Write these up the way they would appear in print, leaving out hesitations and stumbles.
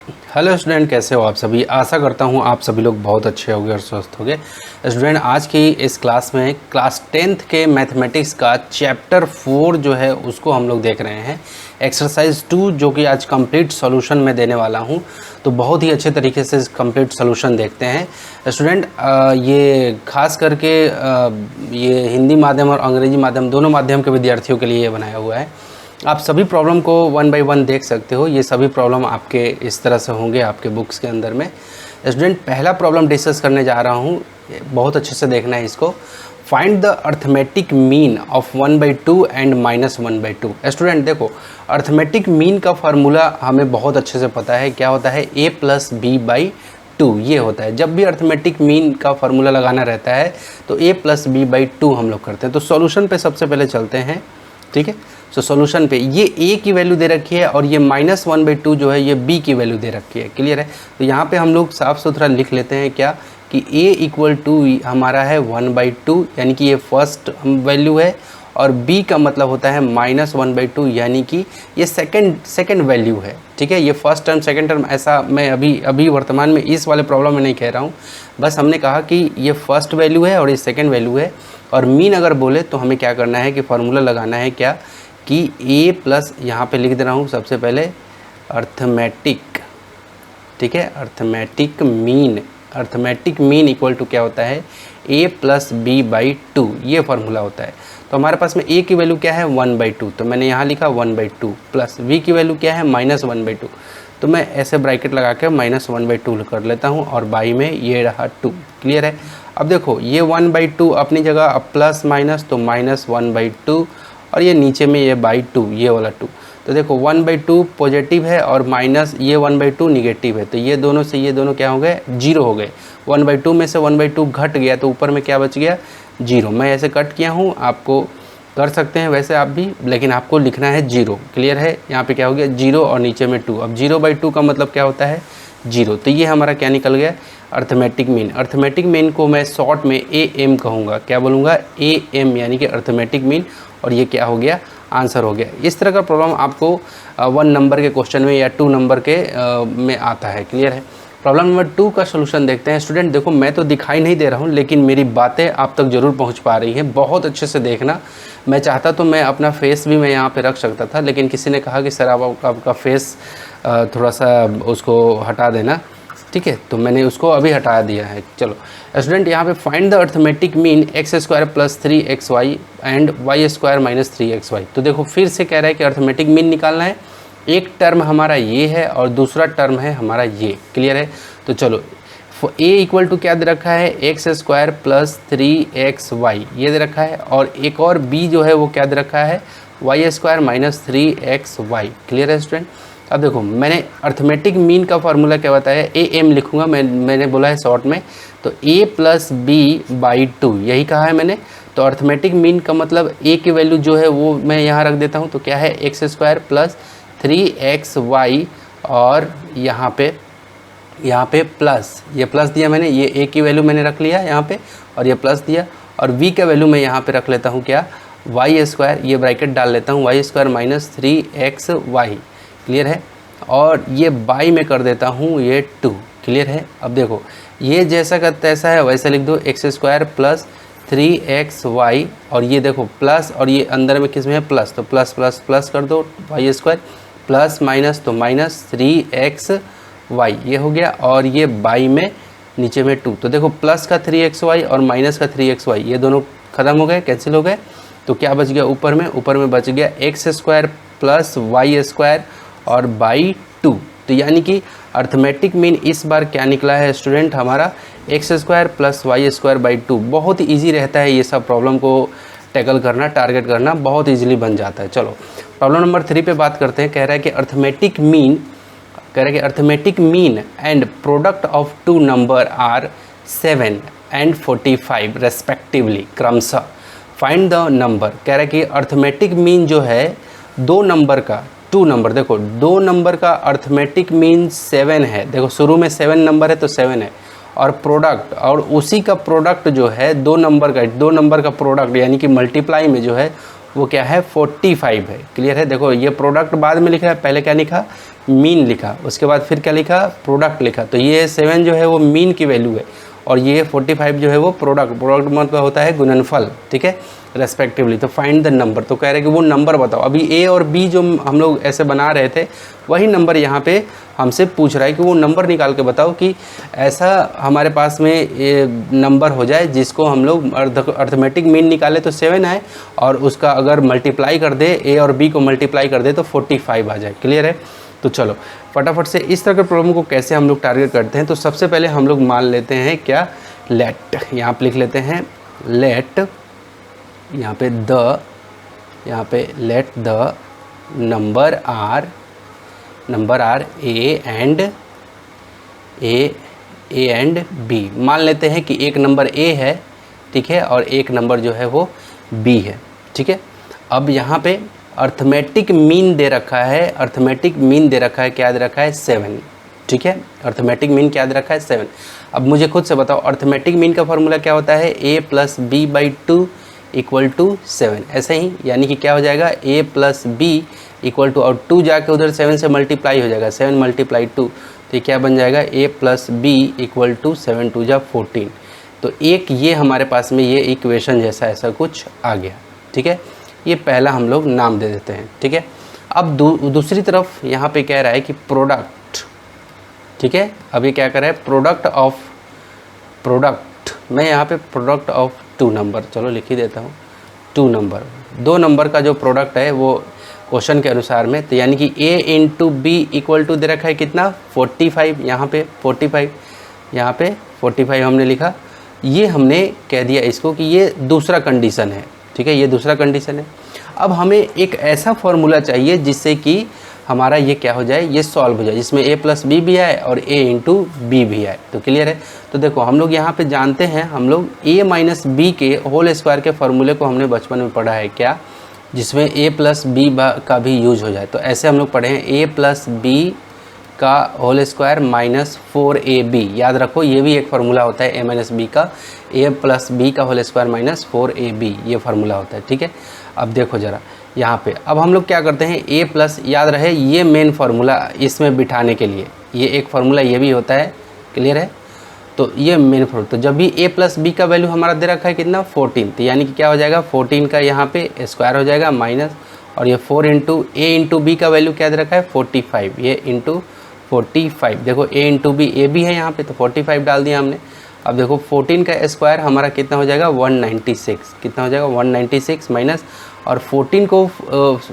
Hello student, कैसे हो आप सभी। आशा करता हूँ आप सभी लोग बहुत अच्छे होंगे और स्वस्थ होंगे। स्टूडेंट, आज की इस क्लास में क्लास 10th के मैथमेटिक्स का चैप्टर 4 जो है उसको हम लोग देख रहे हैं। एक्सरसाइज 2 जो कि आज कंप्लीट सॉल्यूशन में देने वाला हूँ, तो बहुत ही अच्छे तरीके से कंप्लीट सॉल्यूशन देखते हैं। स्टूडेंट, ये खास करके ये हिंदी माध्यम और अंग्रेजी माध्यम दोनों माध्यम के विद्यार्थियों के लिए बनाया हुआ है। आप सभी प्रॉब्लम को 1 बाय 1 देख सकते हो। ये सभी प्रॉब्लम आपके इस तरह से होंगे आपके बुक्स के अंदर में। स्टूडेंट, पहला प्रॉब्लम डिस्कस करने जा रहा हूँ, बहुत अच्छे से देखना है इसको। Find the arithmetic mean of 1/2 and -1/2। Student देखो, अर्थमेटिक मीन का फार्मूला हमें बहुत अच्छे से पता है। क्या होता है? a + b/2 ये होता है। जब भी अर्थमेटिक मीन का फार्मूला लगाना रहता है तो a + b/2 हम लोग करते हैं। तो सॉल्यूशन पे सबसे पहले चलते हैं, ठीक है। सो सॉल्यूशन पे ये a की वैल्यू दे रखी है और ये -1/2 जो है ये b की वैल्यू दे रखी है। क्लियर है? तो यहाँ पे हम लोग साफ सुथरा लिख लेते हैं क्या कि a = हमारा है 1/2, यानी कि ये फर्स्ट वैल्यू है, और b का मतलब होता है -1/2, यानी कि ये सेकंड वैल्यू है। ठीक है, ये फर्स्ट टर्म सेकंड टर्म ऐसा मैं अभी वर्तमान में इस वाले प्रॉब्लम में नहीं कह रहा हूँ। बस हमने कहा कि ये फर्स्ट वैल्यू है और ये सेकंड वैल्यू है। और मीन अगर बोले तो हमें क्या करना है कि फार्मूला लगाना है क्या कि a+ यहाँ पे लिख दे रहा हूँ सबसे पहले अर्थमेटिक, ठीक है, अर्थमेटिक मीन इक्वल टू क्या होता है? a + b/2 ये फार्मूला होता है। तो हमारे पास में a की वैल्यू क्या है? 1/2, तो मैंने यहाँ लिखा 1/2 प्लस v की वैल्यू क्या है? -1/2, तो मैं ऐसे ब्रैकेट लगा के -1/2 कर लेता हूँ और बाई में ये रहा 2। क्लियर है? अब देखो ये 1/2 अपनी जगह, अब प्लस माइनस तो -1/2, और ये नीचे में ये /2 ये वाला 2। तो देखो 1/2 पॉजिटिव है और माइनस ये 1/2 निगेटिव है, तो ये दोनों से ये दोनों क्या हो गए? 0 हो गए। 1/2 में से 1/2 घट गया तो ऊपर में क्या बच गया? 0। मैं ऐसे कट किया हूँ, आपको कर सकते हैं वैसे आप भी, लेकिन आपको लिखना है 0। क्लियर है? यहाँ पे क्या हो गया? 0 और नीचे में 2। अब 0/2 का मतलब क्या होता है? 0। तो ये हमारा क्या निकल गया? Arithmetic mean. अर्थमेटिक मीन को मैं शॉर्ट में AM कहूँगा। क्या बोलूँगा? AM, यानी कि अर्थमेटिक मीन। और ये क्या हो गया? आंसर हो गया। इस तरह का प्रॉब्लम आपको 1 नंबर के क्वेश्चन में या 2 नंबर के में आता है। क्लियर है? प्रॉब्लम नंबर 2 का सलूशन देखते हैं। स्टूडेंट देखो, मैं तो दिखाई नहीं दे रहा हूँ, लेकिन मेरी बातें आप तक ज़रूर पहुँच पा रही हैं। बहुत अच्छे से देखना। मैं चाहता तो मैं अपना फेस भी मैं यहाँ पे रख सकता था, लेकिन किसी ने कहा कि सर आपका फेस थोड़ा सा उसको हटा देना, ठीक है, तो मैंने उसको अभी हटा दिया है। चलो स्टूडेंट, यहाँ पे find the arithmetic mean x² + 3xy and y² - 3xy। तो देखो फिर से कह रहा है कि अर्थमेटिक मीन निकालना है। एक टर्म हमारा ये है और दूसरा टर्म है हमारा ये। क्लियर है? तो चलो a = क्या दे रखा है? x² + 3xy ये दे रखा है, और एक और b जो है वो क्या दे रखा है? y² - 3xy। क्लियर है स्टूडेंट? अब देखो मैंने अर्थमेटिक मीन का फार्मूला क्या बताया? AM लिखूंगा, मैंने बोला है शॉर्ट में, तो a + b/2 यही कहा है मैंने। तो अर्थमेटिक मीन का मतलब a की वैल्यू जो है वो मैं यहाँ रख देता हूँ, तो क्या है? x² + 3xy, और यहाँ पे प्लस, ये प्लस दिया मैंने, ये a की वैल्यू मैंने रख लिया यहाँ पे और ये प्लस दिया, और v का वैल्यू मैं यहाँ पे रख लेता हूँ क्या? y², ये ब्रैकेट डाल लेता हूँ, y² - 3xy। क्लियर है? और ये बाई में कर देता हूँ ये 2। क्लियर है? अब देखो ये जैसा का तैसा है वैसे लिख दो, x² + 3xy, और ये देखो प्लस, और ये अंदर में किस में है? प्लस, तो प्लस प्लस प्लस कर दो, y² प्लस माइनस तो -3xy ये हो गया, और ये बाई में नीचे में 2। तो देखो प्लस का 3xy और माइनस का 3xy ये दोनों ख़त्म हो गए, कैंसिल हो गए। तो क्या बच गया ऊपर में बच गया x² + y² और /2। तो यानी कि अर्थमेटिक मीन इस बार क्या निकला है स्टूडेंट? हमारा x² + y²/2। बहुत ही ईजी रहता है ये सब प्रॉब्लम को टैकल करना, टारगेट करना बहुत ईजिली बन जाता है। चलो प्रॉब्लम नंबर 3 पे बात करते हैं। कह रहा है कि arithmetic mean and product of 2 number are 7 and 45 respectively, क्रमशः फाइंड द नंबर। कह रहा है कि अर्थमेटिक मीन जो है 2 नंबर का, 2 नंबर, देखो 2 नंबर का अर्थमेटिक मीन 7 है। देखो शुरू में 7 नंबर है तो 7 है, और प्रोडक्ट, और उसी का प्रोडक्ट जो है 2 नंबर का प्रोडक्ट यानी कि मल्टीप्लाई में जो है वो क्या है? 45 है। क्लियर है? देखो ये प्रोडक्ट बाद में लिखा है, पहले क्या लिखा मीन लिखा, उसके बाद फिर क्या लिखा, प्रोडक्ट लिखा। तो ये 7 जो है वो मीन की वैल्यू है और ये 45 जो है वो प्रोडक्ट मतलब होता है गुणनफल, ठीक है, रेस्पेक्टिवली। तो फाइंड द नंबर, तो कह रहे हैं कि वो नंबर बताओ। अभी ए और बी जो हम लोग ऐसे बना रहे थे वही नंबर यहाँ पे हमसे पूछ रहा है कि वो नंबर निकाल के बताओ कि ऐसा हमारे पास में ये नंबर हो जाए जिसको हम लोग अर्थमेटिक मीन निकाले तो 7 आए और उसका अगर मल्टीप्लाई कर दे, ए और बी को मल्टीप्लाई कर दे तो 45 आ जाए। क्लियर है? तो चलो फटाफट से इस तरह के प्रॉब्लम को कैसे हम लोग टारगेट करते हैं। तो सबसे पहले हम लोग मान लेते हैं क्या, लेट, यहाँ पे लिख लेते हैं लेट, यहाँ पे द, यहाँ पे let the number are A and B. मान लेते हैं कि एक नंबर ए है, ठीक है, और एक नंबर जो है वो बी है, ठीक है। अब यहाँ पे अर्थमेटिक मीन दे रखा है, अर्थमेटिक मीन दे रखा है, क्या दे रखा है, 7, ठीक है। अर्थमेटिक मीन क्या दे रखा है, 7। अब मुझे खुद से बताओ अर्थमेटिक मीन का फॉर्मूला क्या होता है, a + b/2 = 7, ऐसे ही, यानी कि क्या हो जाएगा, a + b = और 2 जाके उधर 7 से मल्टीप्लाई हो जाएगा, 7 × 2, तो ये क्या बन जाएगा, a + b = 7 × 2 = 14। तो एक ये हमारे पास में ये इक्वेशन जैसा ऐसा कुछ आ गया, ठीक है। ये पहला हम लोग नाम दे देते हैं, ठीक है। अब दूसरी तरफ यहाँ पे कह रहा है कि प्रोडक्ट, ठीक है। अभी क्या कर रहा है, प्रोडक्ट, मैं यहाँ पे प्रोडक्ट ऑफ 2 नंबर, चलो लिख ही देता हूँ, 2 नंबर, 2 नंबर का जो प्रोडक्ट है वो क्वेश्चन के अनुसार में, तो यानी कि a × b = दे रखा है कितना, 45, यहाँ पे 45, यहाँ पे 45 हमने लिखा। ये हमने कह दिया इसको कि ये दूसरा कंडीशन है, ठीक है, ये दूसरा कंडीशन है। अब हमें एक ऐसा फॉर्मूला चाहिए जिससे कि हमारा ये क्या हो जाए, ये सॉल्व हो जाए, जिसमें a + b भी आए और a × b भी आए। तो क्लियर है? तो देखो हम लोग यहाँ पे जानते हैं, हम लोग a - b के होल स्क्वायर के फॉर्मूले को हमने बचपन में पढ़ा है क्या, जिसमें a + b का भी यूज हो जाए। तो ऐसे हम लोग पढ़े हैं, a + b का होल स्क्वायर -4ab, याद रखो ये भी एक फार्मूला होता है, a - b का, a + b का होल स्क्वायर -4ab, ये फार्मूला होता है, ठीक है। अब देखो ज़रा यहाँ पे, अब हम लोग क्या करते हैं, a+, याद रहे ये मेन फार्मूला इसमें बिठाने के लिए, ये एक फार्मूला ये भी होता है, क्लियर है। तो ये मेन फार्मूला, तो जब भी a + b का वैल्यू हमारा दे रखा है कितना, 14, तो यानी कि क्या हो जाएगा, 14 का यहाँ पे स्क्वायर हो जाएगा माइनस, और ये 4 × a × b का वैल्यू क्या दे रखा है, 45, ये × 45, देखो a × b, a भी है यहाँ पे, तो 45 डाल दिया हमने। अब देखो 14 का स्क्वायर हमारा कितना हो जाएगा, 196, कितना हो जाएगा, 196 माइनस, और 14 को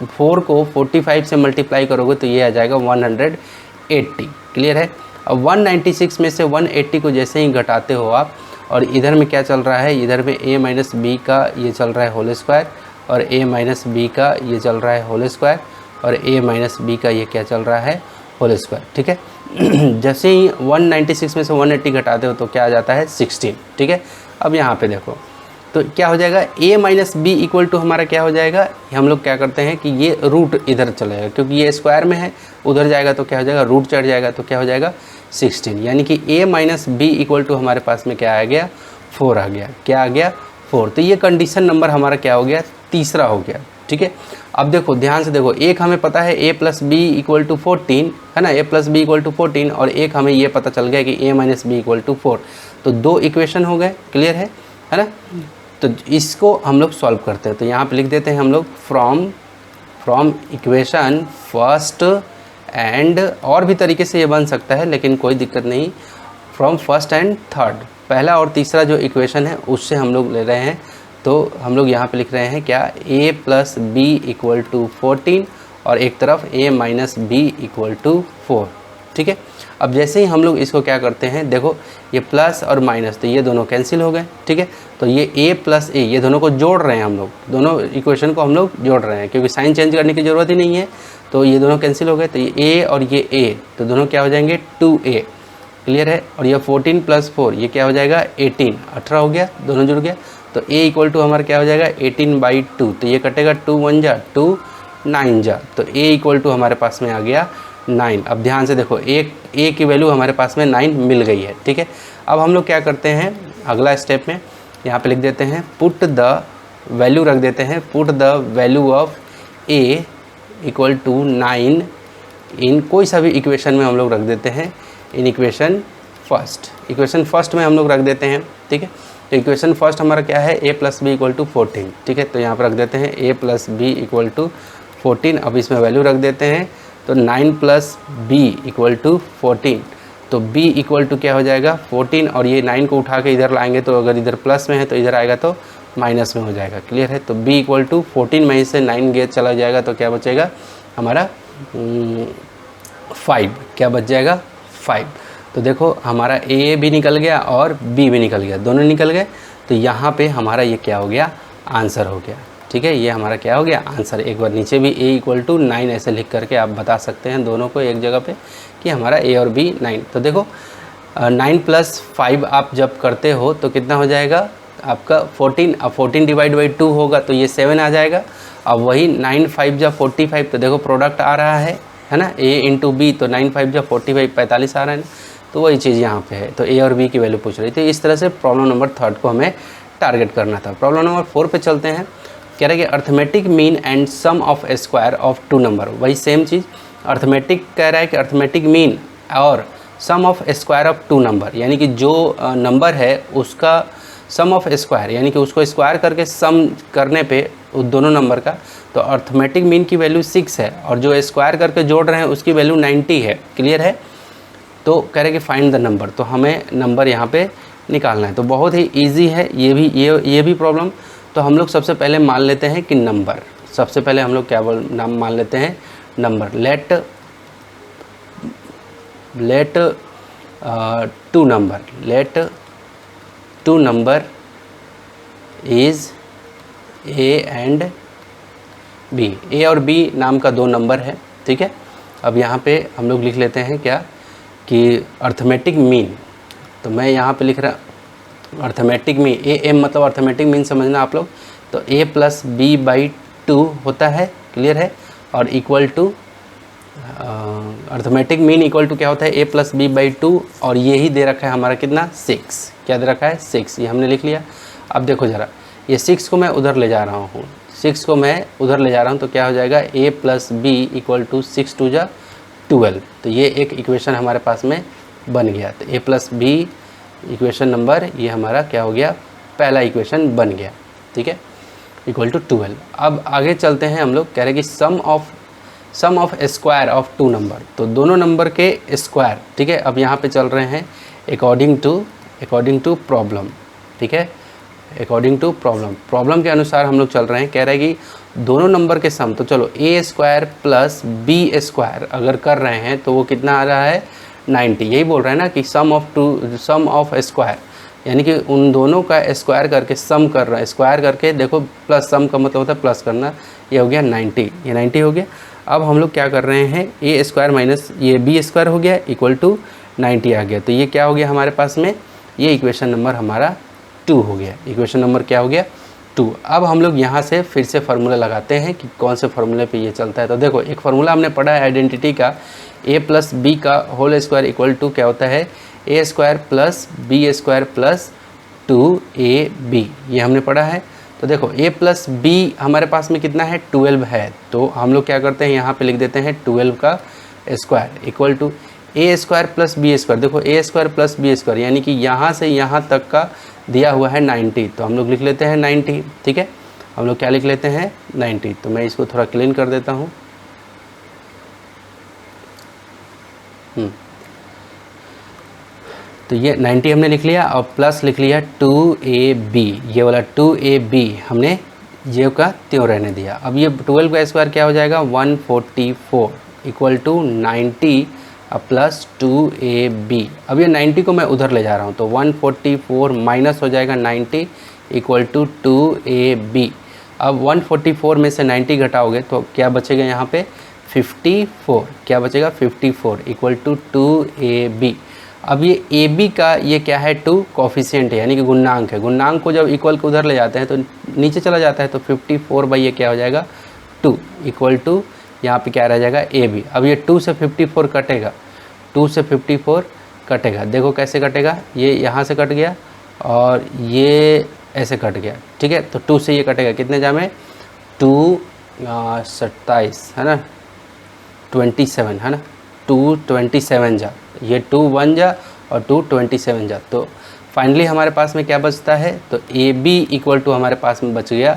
4 को 45 से मल्टीप्लाई करोगे तो ये आ जाएगा 180, क्लियर है। अब 196 में से 180 को जैसे ही घटाते हो आप, और इधर में क्या चल रहा है, इधर में a - b का ये चल रहा है होल स्क्वायर, और a - b का ये चल रहा है होल स्क्वायर, और a - b का ये क्या चल रहा है, होल स्क्वायर, ठीक है। जैसे ही 196 में से 180 घटाते हो तो क्या आ जाता है, 16, ठीक है। अब यहाँ पे देखो तो क्या हो जाएगा, a - b = हमारा क्या हो जाएगा, हम लोग क्या करते हैं कि ये रूट इधर चलेगा, क्योंकि ये स्क्वायर में है, उधर जाएगा तो क्या हो जाएगा, रूट चढ़ जाएगा, तो क्या हो जाएगा 16, यानी कि a - b = हमारे पास में क्या आ गया, 4 आ गया, क्या आ गया, 4। तो ये कंडीशन नंबर हमारा क्या हो गया, तीसरा हो गया, ठीक है। अब देखो ध्यान से देखो, एक हमें पता है a + b = 14 है ना, a + b = 14, और एक हमें ये पता चल गया कि a - b = 4, तो 2 इक्वेशन हो गए, क्लियर है ना। तो इसको हम लोग सॉल्व करते हैं, तो यहाँ पे लिख देते हैं हम लोग फ्रॉम इक्वेशन फर्स्ट एंड, और भी तरीके से ये बन सकता है लेकिन कोई दिक्कत नहीं, फ्रॉम फर्स्ट एंड थर्ड, पहला और तीसरा जो इक्वेशन है उससे हम लोग ले रहे हैं। तो हम लोग यहाँ पे लिख रहे हैं क्या, a + b = 14, और एक तरफ a - b = 4, ठीक है। अब जैसे ही हम लोग इसको क्या करते हैं, देखो ये प्लस और माइनस, तो ये दोनों कैंसिल हो गए, ठीक है। तो ये a + a, ये दोनों को जोड़ रहे हैं हम लोग, दोनों इक्वेशन को हम लोग जोड़ रहे हैं, क्योंकि साइन चेंज करने की ज़रूरत ही नहीं है, तो ये दोनों कैंसिल हो गए। तो ये a और ये a, तो दोनों क्या हो जाएंगे, 2a, क्लियर है। और ये 14 + 4, ये क्या हो जाएगा, 18 हो गया, दोनों जुड़ गया। तो a = हमारा क्या हो जाएगा, 18/2, तो ये कटेगा 2 × 1 = 2, 9 जा, तो a = हमारे पास में आ गया 9। अब ध्यान से देखो, a की वैल्यू हमारे पास में 9 मिल गई है, ठीक है। अब हम लोग क्या करते हैं, अगला स्टेप में यहाँ पे लिख देते हैं, पुट द वैल्यू रख देते हैं, put the value of a = 9 इन कोई सा भी इक्वेशन में हम लोग रख देते हैं इन इक्वेशन फर्स्ट में हम लोग रख देते हैं, ठीक है। तो इक्वेशन फर्स्ट हमारा क्या है, a plus B equal to 14, ठीक है। तो यहाँ पर रख देते हैं a plus B equal to 14। अब इसमें वैल्यू रख देते हैं, तो 9 प्लस बी इक्वल टू 14, तो b इक्वल टू क्या हो जाएगा 14, और ये 9 को उठा के इधर लाएंगे तो अगर इधर प्लस में है तो इधर आएगा तो माइनस में हो जाएगा, क्लियर है। तो b इक्वल टू 14 में से 9 गया चला जाएगा तो क्या बचेगा हमारा 5, क्या बच जाएगा 5। तो देखो हमारा a भी निकल गया और b भी निकल गया, दोनों निकल गए। तो यहाँ पे हमारा ये क्या हो गया, आंसर हो गया, ठीक है। ये हमारा क्या हो गया, आंसर। एक बार नीचे भी a इक्वल टू 9 ऐसे लिख करके आप बता सकते हैं दोनों को एक जगह पे कि हमारा a और b 9। तो देखो 9 प्लस 5 आप जब करते हो तो कितना हो जाएगा आपका 14। अब 14 डिवाइड बाई 2 होगा तो ये 7 आ जाएगा। अब वही 9 5 जा 45, तो देखो प्रोडक्ट आ रहा है ना, a इंटू बी, तो 9 5 जा 45 45 आ रहा है ना, तो वही चीज़ यहाँ पे है। तो a और b की वैल्यू पूछ रही थी। इस तरह से प्रॉब्लम नंबर 3 को हमें टारगेट करना था। प्रॉब्लम नंबर 4 पे चलते हैं। कह रहे हैं कि arithmetic mean and sum of square of 2 number, वही सेम चीज़। अर्थमेटिक कह रहा है कि अर्थमेटिक मीन और sum of square of 2 number, यानी कि जो नंबर है उसका सम ऑफ स्क्वायर, यानी कि उसको स्क्वायर करके सम करने पे उस दोनों नंबर का, तो अर्थमेटिक मीन की वैल्यू 6 है और जो स्क्वायर करके जोड़ रहे हैं उसकी वैल्यू 90 है, क्लियर है। तो कह रहे कि फाइंड द नंबर, तो हमें नंबर यहाँ पे निकालना है। तो बहुत ही इजी है ये भी प्रॉब्लम। तो हम लोग सबसे पहले मान लेते हैं कि नंबर, सबसे पहले हम लोग क्या नाम मान लेते हैं number. Let 2 number is a and b, a और b नाम का 2 नंबर है, ठीक है। अब यहाँ पे हम लोग लिख लेते हैं क्या कि अर्थमेटिक मीन, तो मैं यहाँ पे लिख रहा अर्थमेटिक मीन, a m मतलब अर्थमेटिक मीन समझना आप लोग। तो a प्लस बी बाई 2 होता है, क्लियर है, और equal to arithmetic mean equal to क्या होता है a प्लस बी बाई 2, और ये ही दे रखा है हमारा कितना 6, क्या दे रखा है 6, ये हमने लिख लिया। अब देखो ज़रा, ये 6 को मैं उधर ले जा रहा हूँ, 6 को मैं उधर ले जा रहा हूँ, तो क्या हो जाएगा a plus B equal to 6 2 जा 12। तो ये एक इक्वेशन हमारे पास में बन गया। तो a plus B equation number ये हमारा क्या हो गया, पहला इक्वेशन बन गया, ठीक है, इक्वल टू 12। अब आगे चलते हैं हम लोग। कह रहे कि सम ऑफ स्क्वायर ऑफ 2 नंबर, तो दोनों नंबर के स्क्वायर, ठीक है। अब यहाँ पे चल रहे हैं अकॉर्डिंग टू प्रॉब्लम, ठीक है, अकॉर्डिंग टू प्रॉब्लम के अनुसार हम लोग चल रहे हैं। कह रहे हैं कि दोनों नंबर के सम, तो चलो a square plus b square अगर कर रहे हैं तो वो कितना आ रहा है 90। यही बोल रहे हैं ना कि सम ऑफ स्क्वायर, यानी कि उन दोनों का स्क्वायर करके सम कर रहा है, स्क्वायर करके देखो प्लस सम का मतलब होता है प्लस करना। ये हो गया 90, ये 90 हो गया। अब हम लोग क्या कर रहे हैं, a स्क्वायर माइनस ये b स्क्वायर हो गया इक्वल टू 90 आ गया। तो ये क्या हो गया हमारे पास में, ये इक्वेशन नंबर हमारा 2 हो गया। इक्वेशन नंबर क्या हो गया 2। अब हम लोग यहाँ से फिर से फार्मूला लगाते हैं कि कौन से फार्मूले पे ये चलता है। तो देखो एक फार्मूला हमने पढ़ा है आइडेंटिटी का, a प्लस बी का होल स्क्वायर इक्वल टू क्या होता है a square plus b square plus 2ab, ये हमने पढ़ा है। तो देखो a प्लस बी हमारे पास में कितना है 12 है, तो हम लोग क्या करते हैं यहाँ पे लिख देते हैं 12 का square equal to a square plus b square. देखो a square plus b square यानी कि यहाँ से यहाँ तक का दिया हुआ है 90, तो हम लोग लिख लेते हैं 90, ठीक है। हम लोग क्या लिख लेते हैं 90। तो मैं इसको थोड़ा क्लीन कर देता हूँ। तो ये 90 हमने लिख लिया और प्लस लिख लिया 2ab, ये वाला 2ab हमने ये का त्यों रहने दिया। अब ये 12 का स्क्वायर क्या हो जाएगा 144 इक्वल टू 90 प्लस 2ab। अब ये 90 को मैं उधर ले जा रहा हूँ, तो 144 माइनस हो जाएगा 90 इक्वल टू 2ab। अब 144 में से 90 घटाओगे तो क्या बचेगा यहाँ पे 54, क्या बचेगा 54 इक्वल टू 2ab। अब ये ab का ये क्या है 2 कोफिशिएंट है, यानी कि गुणांक है। गुणांक को जब इक्वल को उधर ले जाते हैं तो नीचे चला जाता है, तो 54 बाई ये क्या हो जाएगा 2 इक्वल टू यहाँ पे क्या रह जाएगा ab। अब ये 2 से 54 कटेगा, 2 से 54 कटेगा, देखो कैसे कटेगा, ये यहाँ से कट गया और ये ऐसे कट गया, ठीक है। तो 2 से ये कटेगा, कितने जामे 2 27 है ना, 27 है ना, 227 जा, ये 2 1 जा और 2 27 जा, तो फाइनली हमारे पास में क्या बचता है, तो ए बी इक्वल टू हमारे पास में बच गया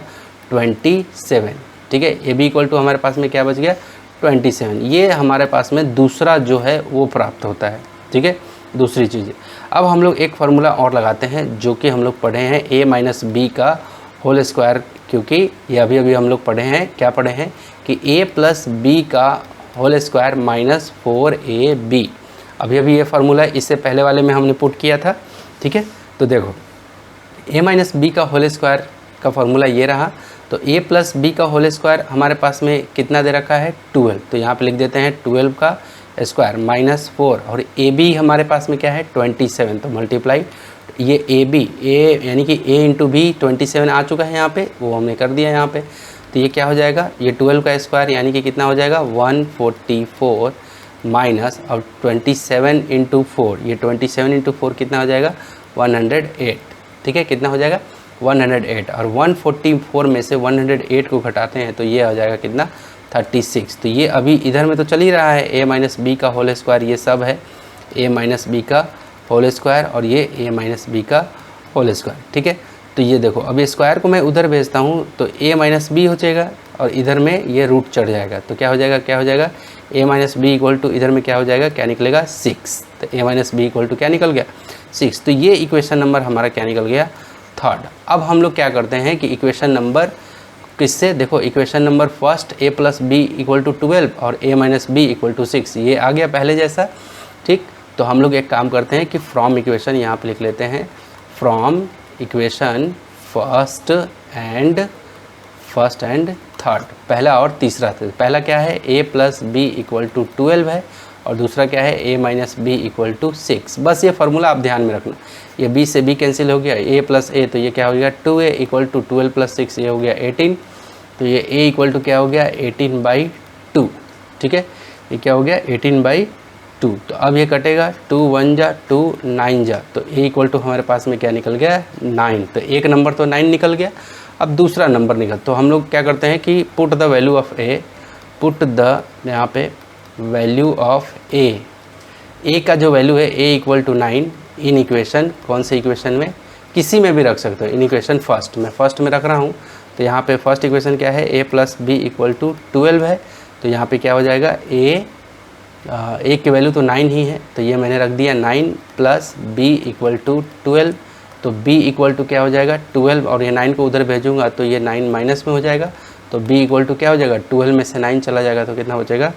27, ठीक है। ए बी इक्वल टू हमारे पास में क्या बच गया 27, ये हमारे पास में दूसरा जो है वो प्राप्त होता है, ठीक है, दूसरी चीज़। अब हम लोग एक फार्मूला और लगाते हैं जो कि हम लोग पढ़े हैं a माइनस बी का होल स्क्वायर, क्योंकि ये अभी अभी हम लोग पढ़े हैं, क्या पढ़े हैं कि a प्लस बी का होल स्क्वायर माइनस 4ab, अभी अभी ये फार्मूला इससे पहले वाले में हमने पुट किया था, ठीक है। तो देखो a माइनस बी का होल स्क्वायर का फार्मूला ये रहा, तो a प्लस बी का होल स्क्वायर हमारे पास में कितना दे रखा है 12, तो यहाँ पे लिख देते हैं 12 का स्क्वायर माइनस 4, और ए बी हमारे पास में क्या है 27, तो मल्टीप्लाई ये ए बी, ए यानी कि a इंटू बी 27 आ चुका है यहाँ पे, वो हमने कर दिया यहाँ पे, तो ये क्या हो जाएगा, ये 12 का स्क्वायर यानी कि कितना हो जाएगा 144 माइनस, और 27 इंटू 4, ये 27 इंटू 4 कितना हो जाएगा 108, ठीक है, कितना हो जाएगा 108, और 144 में से 108 को घटाते हैं तो ये हो जाएगा कितना 36, तो ये अभी इधर में तो चल ही रहा है a माइनस बी का होल स्क्वायर, ये सब है a माइनस बी का होल स्क्वायर और ये a माइनस बी का होल स्क्वायर, ठीक है। तो ये देखो अब स्क्वायर को मैं उधर भेजता हूँ तो a माइनस बी हो जाएगा और इधर में ये रूट चढ़ जाएगा, तो क्या हो जाएगा a minus b equal to इधर में क्या हो जाएगा, क्या निकलेगा 6, तो a minus b equal to क्या निकल गया 6, तो ये इक्वेशन नंबर हमारा क्या निकल गया 3rd। अब हम लोग क्या करते हैं कि इक्वेशन नंबर किससे, देखो equation number first a plus B equal to 12 और a minus b equal to 6, ये आ गया पहले जैसा, ठीक। तो हम लोग एक काम करते हैं कि फ्रॉम इक्वेशन यहाँ पे लिख लेते हैं, from equation first and third, पहला और तीसरा, पहला क्या है a plus B equal to 12 है और दूसरा क्या है a minus b equal to 6, बस ये फार्मूला आप ध्यान में रखना, ये b से b कैंसिल हो गया, a प्लस a, तो ये क्या हो गया 2a इक्वल टू 12 प्लस 6, ये हो गया 18, तो ये a इक्वल टू क्या हो गया 18/2, ठीक है, ये क्या हो गया 18/2, तो अब ये कटेगा 2 1 जा 2 9 जा, तो a इक्वल टू हमारे पास में क्या निकल गया 9, तो एक नंबर तो 9 निकल गया। अब दूसरा नंबर निकल, तो हम लोग क्या करते हैं कि put the value of a, put the यहाँ पे वैल्यू ऑफ a का जो वैल्यू है a इक्वल टू 9 इन इक्वेशन, कौन से इक्वेशन में, किसी में भी रख सकते हो, इन इक्वेशन फर्स्ट, मैं फर्स्ट में रख रहा हूँ, तो यहाँ पे फर्स्ट इक्वेशन क्या है a plus B equal to 12 है, तो यहाँ पे क्या हो जाएगा a की वैल्यू तो 9 ही है, तो ये मैंने रख दिया 9 प्लस बी इक्वल टू 12, तो b इक्वल टू क्या हो जाएगा 12, और ये 9 को उधर भेजूंगा तो ये 9 माइनस में हो जाएगा, तो b इक्वल टू क्या हो जाएगा 12 में से 9 चला जाएगा तो कितना हो जाएगा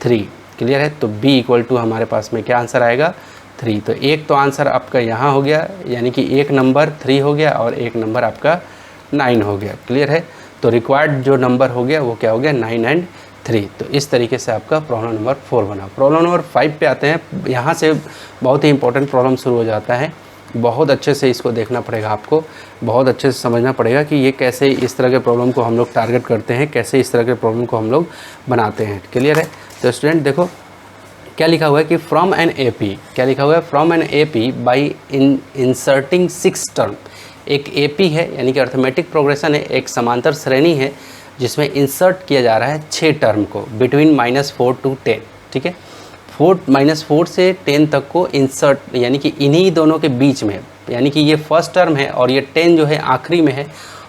3, क्लियर है। तो b इक्वल टू हमारे पास में क्या आंसर आएगा 3, तो एक तो आंसर आपका यहाँ हो गया, यानी कि एक नंबर 3 हो गया और एक नंबर आपका 9 हो गया, क्लियर है। तो रिक्वायर्ड जो नंबर हो गया वो क्या हो गया 9 और 3, तो इस तरीके से आपका प्रॉब्लम नंबर 4 बना। प्रॉब्लम नंबर 5 पे आते हैं, यहाँ से बहुत ही इंपॉर्टेंट प्रॉब्लम शुरू हो जाता है, बहुत अच्छे से इसको देखना पड़ेगा, आपको बहुत अच्छे से समझना पड़ेगा कि ये कैसे इस तरह के प्रॉब्लम को हम लोग टारगेट करते हैं, कैसे इस तरह के प्रॉब्लम को हम लोग बनाते हैं, क्लियर है। तो स्टूडेंट देखो क्या लिखा हुआ है कि फ्रॉम एन AP, क्या लिखा हुआ है from an AP by inserting 6 term, एक AP है यानी कि अर्थमेटिक प्रोग्रेशन है, एक समांतर श्रेणी है जिसमें इंसर्ट किया जा रहा है 6 टर्म को बिटवीन -4 to 10, ठीक है, -4 से 10 तक को इंसर्ट, यानी कि इन्हीं दोनों के बीच में, यानी कि ये फर्स्ट टर्म है और ये 10 जो है आखिरी में है,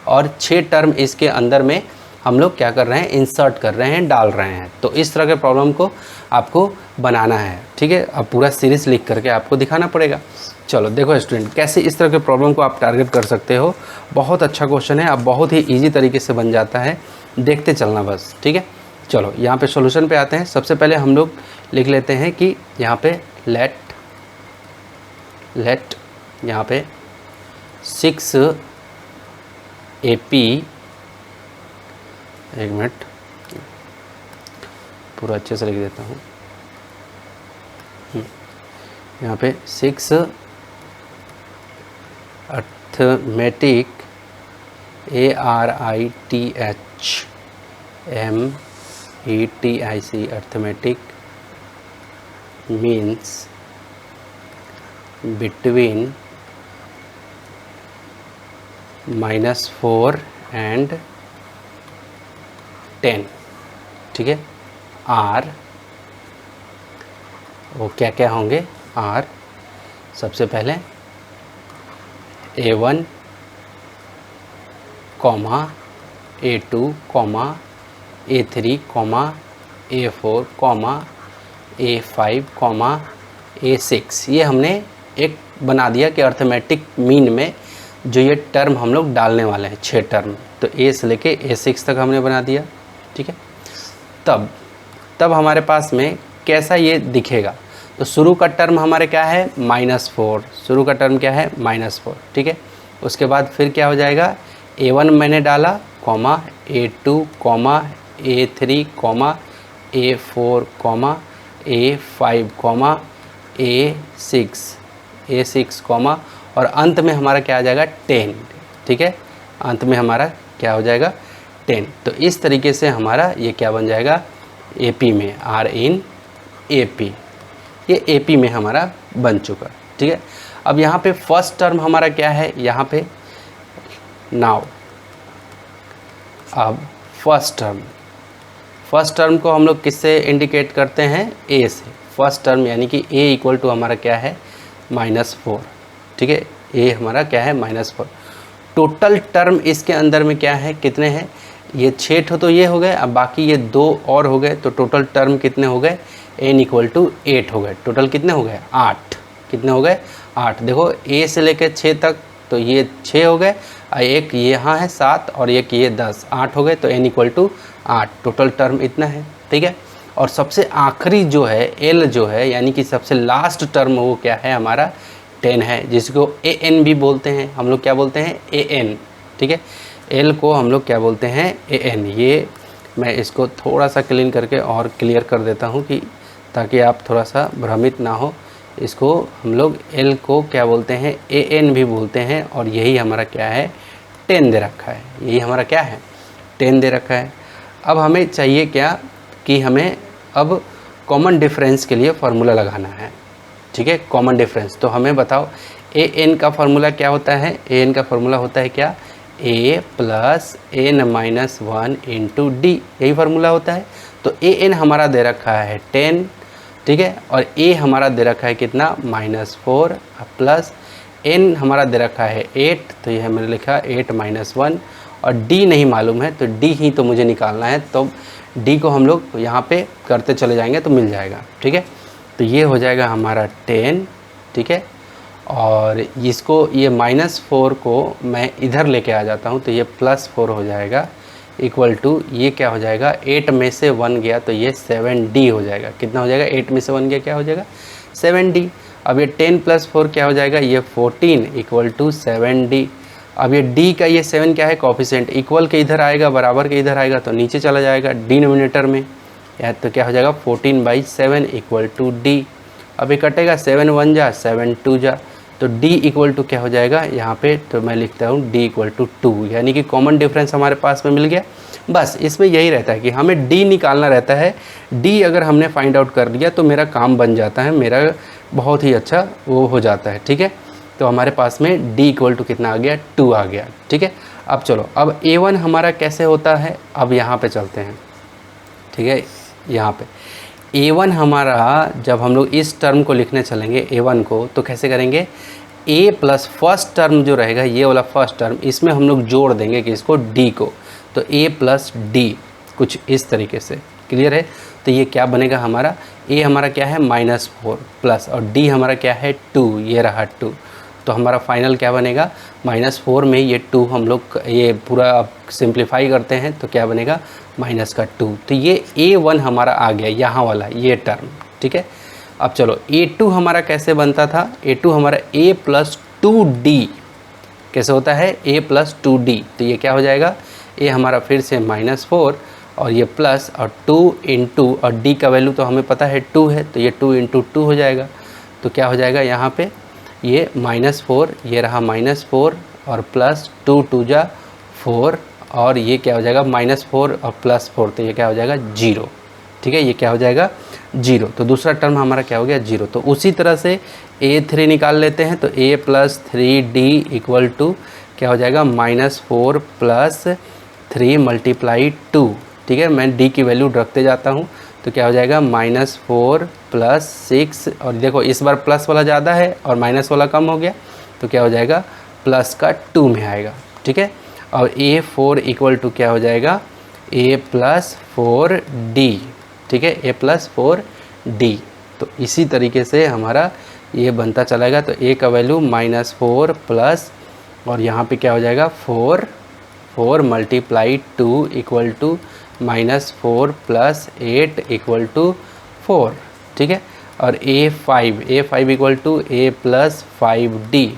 और 6 टर्म इसके अंदर में हम लोग क्या कर रहे हैं इंसर्ट कर रहे हैं, डाल रहे हैं। तो इस तरह के प्रॉब्लम को आपको बनाना है, ठीक है, अब पूरा सीरीज लिख करके आपको दिखाना पड़ेगा। चलो देखो स्टूडेंट कैसे इस तरह के प्रॉब्लम को आप टारगेट कर सकते हो, बहुत अच्छा क्वेश्चन है, अब बहुत ही ईजी तरीके से बन जाता है, देखते चलना बस, ठीक है। चलो यहाँ पे सॉल्यूशन पे आते हैं। सबसे पहले हम लोग लिख लेते हैं कि यहाँ पे लेट यहाँ पे 6 AP, एक मिनट पूरा अच्छे से लिख देता हूँ, यहाँ पे 6 arithmetic ARITHMETIC arithmetic means between -4 and 10, ठीक है, आर वो क्या क्या होंगे आर, सबसे पहले A1 comma A2 comma A3 comma A4 comma A5 comma A6। ये हमने एक बना दिया कि अर्थमेटिक मीन में जो ये टर्म हम लोग डालने वाले हैं 6 टर्म, तो A से लेके A6 तक हमने बना दिया। ठीक है, तब हमारे पास में कैसा ये दिखेगा, तो शुरू का टर्म हमारे क्या है -4, शुरू का टर्म क्या है -4। ठीक है, उसके बाद फिर क्या हो जाएगा A1 मैंने डाला comma A2 comma A3 comma A4 comma A5 comma A6 comma और अंत में हमारा क्या आ जाएगा 10। ठीक है, अंत में हमारा क्या हो जाएगा 10। तो इस तरीके से हमारा ये क्या बन जाएगा AP में, R in AP, ये AP में हमारा बन चुका। ठीक है, अब यहाँ पे फर्स्ट टर्म हमारा क्या है, यहाँ पे नाउ अब फर्स्ट टर्म को हम लोग किससे इंडिकेट करते हैं A से। फर्स्ट टर्म यानी कि A इक्वल टू हमारा क्या है -4। ठीक है, A हमारा क्या है -4। टोटल टर्म इसके अंदर में क्या है, कितने हैं, ये 6 तो ये हो गए, अब बाकी ये 2 और हो गए, तो टोटल टर्म कितने हो गए n इक्वल टू 8 हो गए। टोटल कितने हो गए 8, कितने हो गए 8। देखो A से लेकर 6 तक तो ये 6 हो गए, एक यहाँ है 7 और एक ये 10, 8 हो गए, तो n equal to 8। Total term इतना है। ठीक है, और सबसे आखिरी जो है L जो है यानी कि सबसे लास्ट टर्म वो क्या है हमारा 10 है, जिसको AN भी बोलते हैं। हम लोग क्या बोलते हैं AN। ठीक है, L को हम लोग क्या बोलते हैं AN। ये मैं इसको थोड़ा सा क्लीन करके और क्लियर कर देता हूँ कि ताकि आप थोड़ा सा भ्रमित ना हो। इसको हम लोग L को क्या बोलते हैं AN भी बोलते हैं, और यही हमारा क्या है 10 दे रखा है, यही हमारा क्या है 10 दे रखा है। अब हमें चाहिए क्या कि हमें अब कॉमन डिफरेंस के लिए फार्मूला लगाना है। ठीक है, कॉमन डिफरेंस, तो हमें बताओ AN का फार्मूला क्या होता है। AN का फार्मूला होता है क्या A plus n-1 into D, यही फार्मूला होता है। तो AN हमारा दे रखा है 10। ठीक है, और A हमारा दे रखा है कितना -4 प्लस n हमारा दे रखा है 8, तो यह मैंने लिखा 8 - 1, और D नहीं मालूम है तो D ही तो मुझे निकालना है, तो D को हम लोग यहाँ पे करते चले जाएंगे तो मिल जाएगा। ठीक है, तो ये हो जाएगा हमारा 10। ठीक है, और इसको ये -4 को मैं इधर लेके आ जाता हूँ तो ये +4 हो जाएगा इक्वल टू ये क्या हो जाएगा 8 में से 1 गया तो ये 7D हो जाएगा। कितना हो जाएगा 8 में से 1 गया क्या हो जाएगा 7D। अब ये 10 + 4 क्या हो जाएगा ये 14 इक्वल टू 7D। अब ये D का ये 7 क्या है कोफिशिएंट, इक्वल के इधर आएगा बराबर के इधर आएगा तो नीचे चला जाएगा डिनोमिनेटर में, या तो क्या हो जाएगा 14/7 इक्वल टू D। अब ये कटेगा 7 1 जा 7 2 जा, तो D इक्वल टू क्या हो जाएगा यहाँ पे, तो मैं लिखता हूँ D इक्वल टू 2, यानी कि कॉमन डिफरेंस हमारे पास में मिल गया। बस इसमें यही रहता है कि हमें D निकालना रहता है। D अगर हमने फाइंड आउट कर लिया तो मेरा काम बन जाता है, मेरा बहुत ही अच्छा वो हो जाता है। ठीक है, तो हमारे पास में D इक्वल टू कितना आ गया 2 आ गया। ठीक है, अब चलो अब A1 हमारा कैसे होता है, अब यहाँ पे चलते हैं। ठीक है, यहाँ पे A1 हमारा जब हम लोग इस टर्म को लिखने चलेंगे A1 को तो कैसे करेंगे, A प्लस फर्स्ट टर्म जो रहेगा ये वाला फर्स्ट टर्म, इसमें हम लोग जोड़ देंगे कि इसको D को, तो A प्लस D कुछ इस तरीके से। क्लियर है, तो ये क्या बनेगा हमारा A हमारा क्या है -4 प्लस और D हमारा क्या है 2, ये रहा 2, तो हमारा फाइनल क्या बनेगा -4 में ये 2 हम लोग ये पूरा सिंप्लीफाई करते हैं तो क्या बनेगा -2। तो ये A1 हमारा आ गया यहाँ वाला ये टर्म। ठीक है, अब चलो A2 हमारा कैसे बनता था, A2 हमारा A प्लस 2D कैसे होता है A प्लस 2D, तो ये क्या हो जाएगा A हमारा फिर से -4 और ये प्लस और 2 इंटू और D का वैल्यू तो हमें पता है 2 है, तो ये 2 इंटू 2 हो जाएगा। तो क्या हो जाएगा यहाँ पे ये -4, ये रहा -4 और प्लस 2 2 जा 4 और ये क्या हो जाएगा -4 और +4, तो ये क्या हो जाएगा 0। ठीक है, ये क्या हो जाएगा 0, तो दूसरा टर्म हमारा क्या हो गया 0। तो उसी तरह से A3 निकाल लेते हैं, तो A plus 3D equal to क्या हो जाएगा -4 प्लस 3 × 2। ठीक है, मैं D की वैल्यू रखते जाता हूँ तो क्या हो जाएगा -4 प्लस 6, और देखो इस बार प्लस वाला ज़्यादा है और माइनस वाला कम हो गया, तो क्या हो जाएगा प्लस का 2 में आएगा, ठीक है। और A4 इक्वल टू क्या हो जाएगा A+4D, ठीक है, A+4D। तो इसी तरीके से हमारा ये बनता चलेगा। तो A का वैल्यू -4 प्लस, और यहाँ पे क्या हो जाएगा 4 × 2 इक्वल टू -4 + 8 इक्वल टू 4, ठीक है। और A5 इक्वल टू A+5D,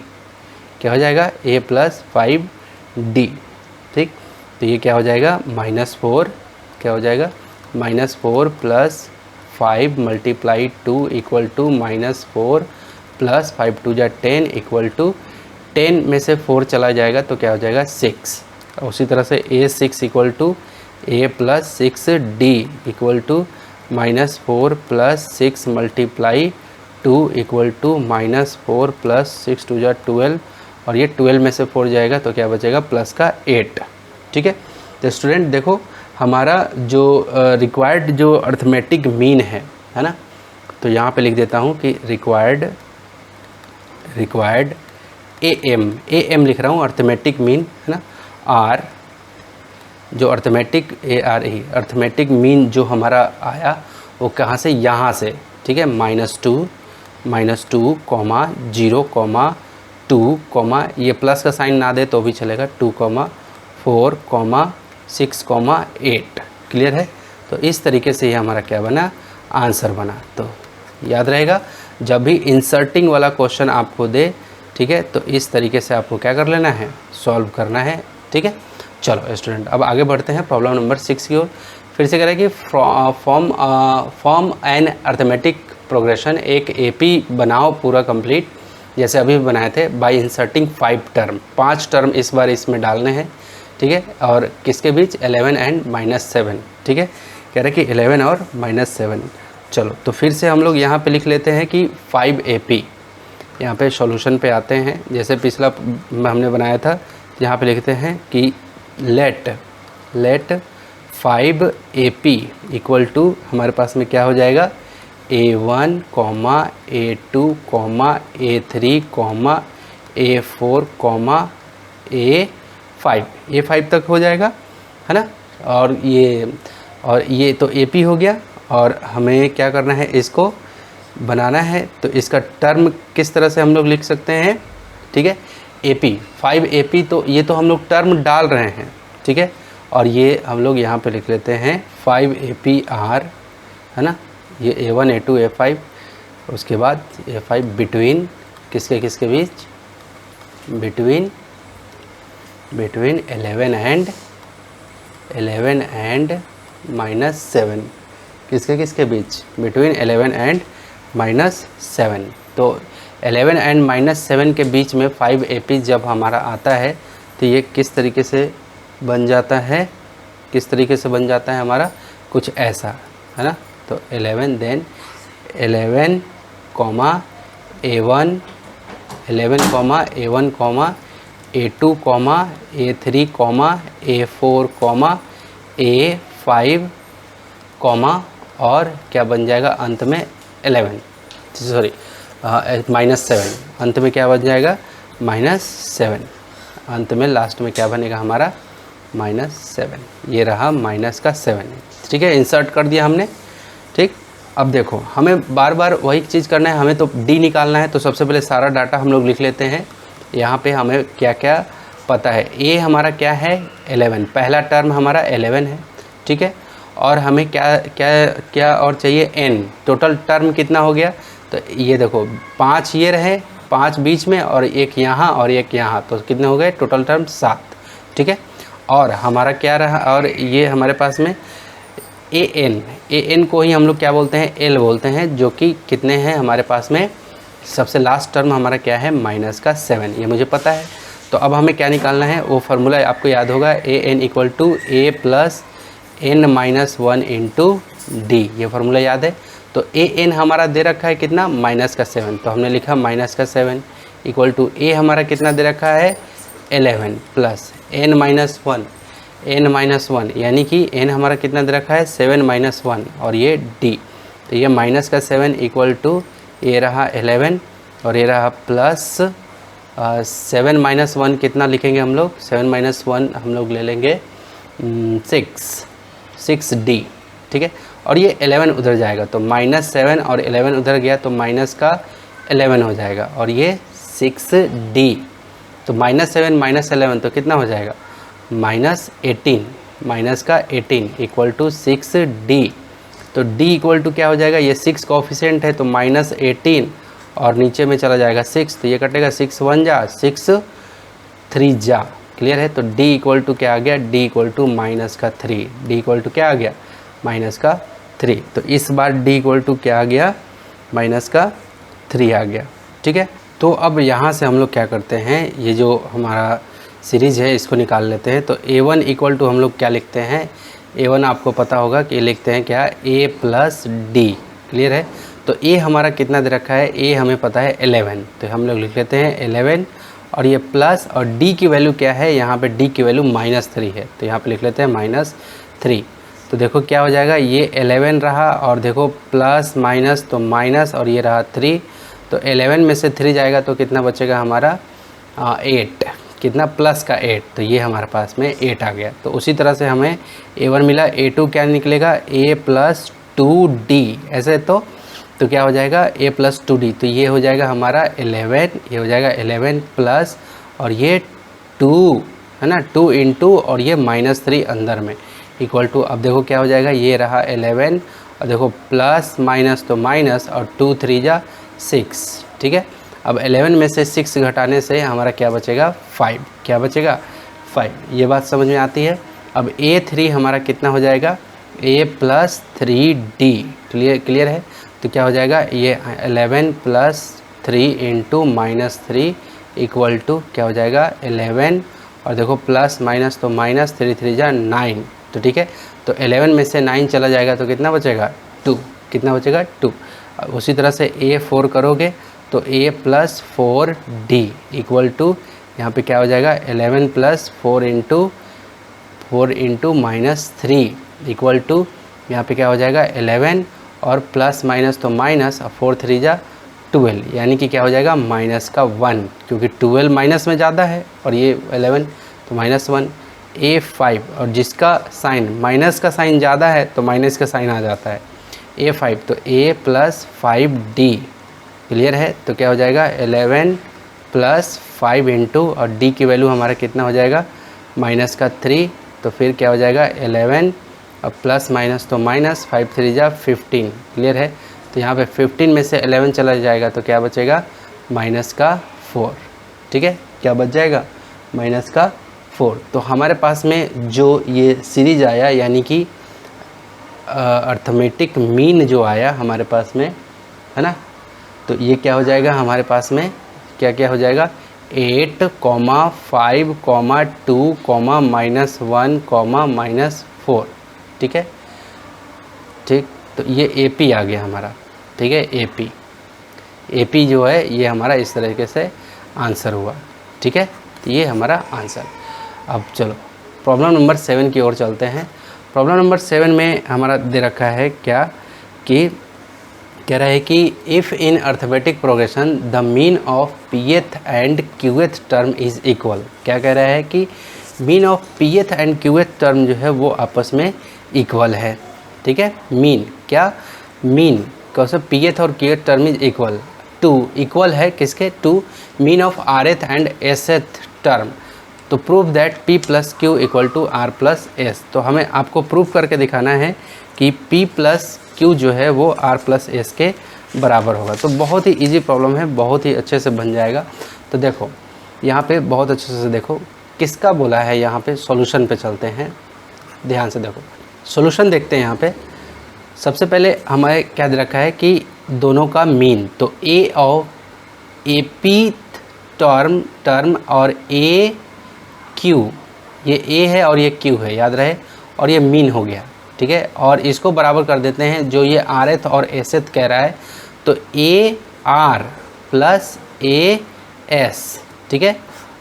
क्या हो जाएगा A+5D, ठीक। तो ये क्या हो जाएगा -4, क्या हो जाएगा -4 + 5 × 2 इक्वल टू -4 + 5 × 2 = 10 इक्वल टू 10 में से 4 चला जाएगा तो क्या हो जाएगा 6। उसी तरह से A6 equal to A+6D equal to -4 + 6 × 2 equal to -4 + 6 × 2 = 12, और ये 12 में से 4 जाएगा तो क्या बचेगा प्लस का 8, ठीक है। तो स्टूडेंट देखो हमारा जो रिक्वायर्ड जो अर्थमेटिक मीन है ना, तो यहाँ पे लिख देता हूँ कि रिक्वायर्ड AM लिख रहा हूँ, अर्थमेटिक मीन है ना, R जो अर्थमेटिक ARE अर्थमेटिक मीन जो हमारा आया वो कहाँ से, यहाँ से, ठीक है। -2, -2, 0, 2, ये प्लस का साइन ना दे तो भी चलेगा, 2, 4, 6, 8, क्लियर है। तो इस तरीके से ये हमारा क्या बना, आंसर बना। तो याद रहेगा जब भी इंसर्टिंग वाला क्वेश्चन आपको दे, ठीक है, तो इस तरीके से आपको क्या कर लेना है, सॉल्व करना है, ठीक है। चलो स्टूडेंट अब आगे बढ़ते हैं प्रॉब्लम नंबर 6 की ओर। फिर से करें कि फॉर्म एन अर्थमेटिक प्रोग्रेशन, एक AP बनाओ पूरा कंप्लीट जैसे अभी बनाए थे, बाय इंसर्टिंग 5 टर्म, 5 टर्म इस बार इसमें डालने हैं, ठीक है। और किसके बीच 11 एंड -7, ठीक है, कह रहे कि 11 और -7। चलो तो फिर से हम लोग यहाँ पे लिख लेते हैं कि 5AP, यहाँ पे सॉल्यूशन पे आते हैं। जैसे पिछला हमने बनाया था, यहाँ पे लिखते हैं कि लेट 5AP इक्वल टू हमारे पास में क्या हो जाएगा A1, A2, A3, A4, A5 तक हो जाएगा, है ना। और ये तो AP हो गया, और हमें क्या करना है, इसको बनाना है। तो इसका टर्म किस तरह से हम लोग लिख सकते हैं, ठीक है, AP 5AP, तो ये तो हम लोग टर्म डाल रहे हैं, ठीक है। और ये हम लोग यहाँ पे लिख लेते हैं 5APR, है ना, ये A1, A2, A5, उसके बाद A5 बिटवीन किसके बीच, बिटवीन 11 एंड -7, किसके बीच, बिटवीन 11 एंड -7। तो 11 एंड -7 के बीच में 5AP जब हमारा आता है तो ये किस तरीके से बन जाता है, हमारा कुछ ऐसा, है ना। तो 11 then 11, A1, A2, A3, A4, A5, और क्या बन जाएगा अंत में 11, सॉरी -7, अंत में क्या बन जाएगा -7, अंत में लास्ट में क्या बनेगा हमारा -7, ये रहा -7, ठीक है। इंसर्ट कर दिया हमने, ठीक। अब देखो हमें बार बार वही चीज़ करना है, हमें तो D निकालना है। तो सबसे पहले सारा डाटा हम लोग लिख लेते हैं। यहाँ पे हमें क्या क्या पता है, A हमारा क्या है 11, पहला टर्म हमारा 11 है, ठीक है। और हमें क्या और चाहिए N, टोटल टर्म कितना हो गया, तो ये देखो 5 ये रहे, 5 बीच में और एक यहाँ और एक यहाँ, तो कितने हो गए टोटल टर्म 7, ठीक है। और हमारा क्या रहा, और ये हमारे पास में AN को ही हम लोग क्या बोलते हैं, L बोलते हैं, जो कि कितने हैं हमारे पास में, सबसे लास्ट टर्म हमारा क्या है -7, ये मुझे पता है। तो अब हमें क्या निकालना है, वो फार्मूला आपको याद होगा, AN = A + n-1 × D, ये फार्मूला याद है। तो AN हमारा दे रखा है कितना -7, तो हमने लिखा -7 इक्वल टू A हमारा कितना दे रखा है 11 प्लस n-1 यानी कि n हमारा कितना दे रखा है 7 - 1, और ये D, तो ये माइनस का 7 इक्वल टू ये रहा 11 और ये रहा प्लस 7 माइनस 1 कितना लिखेंगे हम लोग, 7 माइनस 1 हम लोग ले लेंगे 6D, ठीक है। और ये 11 उधर जाएगा तो -7 और 11 उधर गया तो माइनस का 11 हो जाएगा और ये 6D। तो -7 माइनस 11 तो कितना हो जाएगा, -18, माइनस का 18 इक्वल टू 6D। तो D इक्वल टू क्या हो जाएगा, ये 6 कोफिशिएंट है तो -18 और नीचे में चला जाएगा 6, तो ये कटेगा 6 1 जा 6 3 जा, क्लियर है। तो D इक्वल टू क्या आ गया, D equal to -3, D equal to क्या आ गया, -3। तो इस बार D इक्वल टू क्या आ गया, -3 आ गया, ठीक है। तो अब यहाँ से हम लोग क्या करते हैं, ये जो हमारा सीरीज़ है इसको निकाल लेते हैं। तो A1 इक्वल टू हम लोग क्या लिखते हैं, A1 आपको पता होगा कि लिखते हैं क्या, A प्लस D, क्लियर है। तो A हमारा कितना दे रखा है, A हमें पता है 11, तो हम लोग लिख लेते हैं 11 और ये प्लस और D की वैल्यू क्या है, यहाँ पे D की वैल्यू -3 है तो यहाँ पे लिख लेते हैं -3। तो देखो क्या हो जाएगा, ये 11 रहा और देखो प्लस माइनस तो माइनस और ये रहा 3, तो 11 में से 3 जाएगा तो कितना बचेगा हमारा 8, कितना प्लस का 8, तो ये हमारे पास में 8 आ गया। तो उसी तरह से हमें A1 मिला, A2 क्या निकलेगा, A प्लस 2D, ऐसे तो क्या हो जाएगा, A प्लस 2D, तो ये हो जाएगा हमारा 11, ये हो जाएगा 11 प्लस और ये 2 है ना, 2 इंटू और ये -3 अंदर में इक्वल टू, अब देखो क्या हो जाएगा, ये रहा 11 और देखो प्लस माइनस तो माइनस और 2 3 जा 6, ठीक है। अब 11 में से 6 घटाने से हमारा क्या बचेगा, 5, क्या बचेगा 5, ये बात समझ में आती है। अब A3 हमारा कितना हो जाएगा, A प्लस 3D, क्लियर है। तो क्या हो जाएगा, ये 11 प्लस 3 इंटू -3 इक्वल टू क्या हो जाएगा 11 और देखो प्लस माइनस तो माइनस, 3 3 जा 9, तो ठीक है। तो 11 में से 9 चला जाएगा तो कितना बचेगा 2, कितना बचेगा 2। उसी तरह से A4 करोगे तो A plus 4D equal to यहाँ पे क्या हो जाएगा 11 प्लस 4 इंटू -3 इक्वल टू यहाँ पे क्या हो जाएगा 11 और प्लस माइनस तो माइनस और 4 3 जा 12, यानी कि क्या हो जाएगा -1, क्योंकि 12 माइनस में ज़्यादा है और ये 11 तो -1। A5 और जिसका साइन माइनस का साइन ज़्यादा है तो माइनस का साइन आ जाता है, A5 तो A प्लस 5D, क्लियर है। तो क्या हो जाएगा 11 प्लस 5 इंटू और D की वैल्यू हमारा कितना हो जाएगा -3, तो फिर क्या हो जाएगा 11 और प्लस माइनस तो माइनस, 5 3 जा 15, क्लियर है। तो यहाँ पे 15 में से 11 चला जाएगा तो क्या बचेगा -4, ठीक है, क्या बच जाएगा -4। तो हमारे पास में जो ये सीरीज आया यानी कि अर्थमेटिक मीन जो आया हमारे पास में, है ना, तो ये क्या हो जाएगा हमारे पास में, क्या क्या हो जाएगा 8, 5, -2, -1, -4, ठीक है, ठीक। तो ये AP आ गया हमारा, ठीक है, AP जो है ये हमारा इस तरीके से आंसर हुआ, ठीक है। तो ये हमारा आंसर। अब चलो प्रॉब्लम नंबर 7 की ओर चलते हैं। प्रॉब्लम नंबर 7 में हमारा दे रखा है क्या, कि कह रहा है कि if in arithmetic progression the mean of pth and qth term is equal. क्या कह रहा है कि mean of pth and qth term जो है वो आपस में इक्वल है, ठीक है। मीन क्या, मीन कैसे pth और qth term is equal to, equal है किसके, to mean of rth and sth term. तो prove that p plus q equal to r plus s. तो हमें आपको प्रूव करके दिखाना है कि p प्लस क्यू जो है वो r प्लस एस के बराबर होगा। तो बहुत ही इजी प्रॉब्लम है, बहुत ही अच्छे से बन जाएगा। तो देखो यहाँ पे बहुत अच्छे से देखो किसका बोला है, यहाँ पे सॉल्यूशन पे चलते हैं, ध्यान से देखो सॉल्यूशन देखते हैं। यहाँ पे सबसे पहले हमें क्या दे रखा है कि दोनों का मीन, तो a ऑफ AP टर्म और a q, ये a है और ये q है, याद रहे, और ये मीन हो गया, ठीक है। और इसको बराबर कर देते हैं, जो ये rth और sth कह रहा है तो a r plus a s, ठीक है,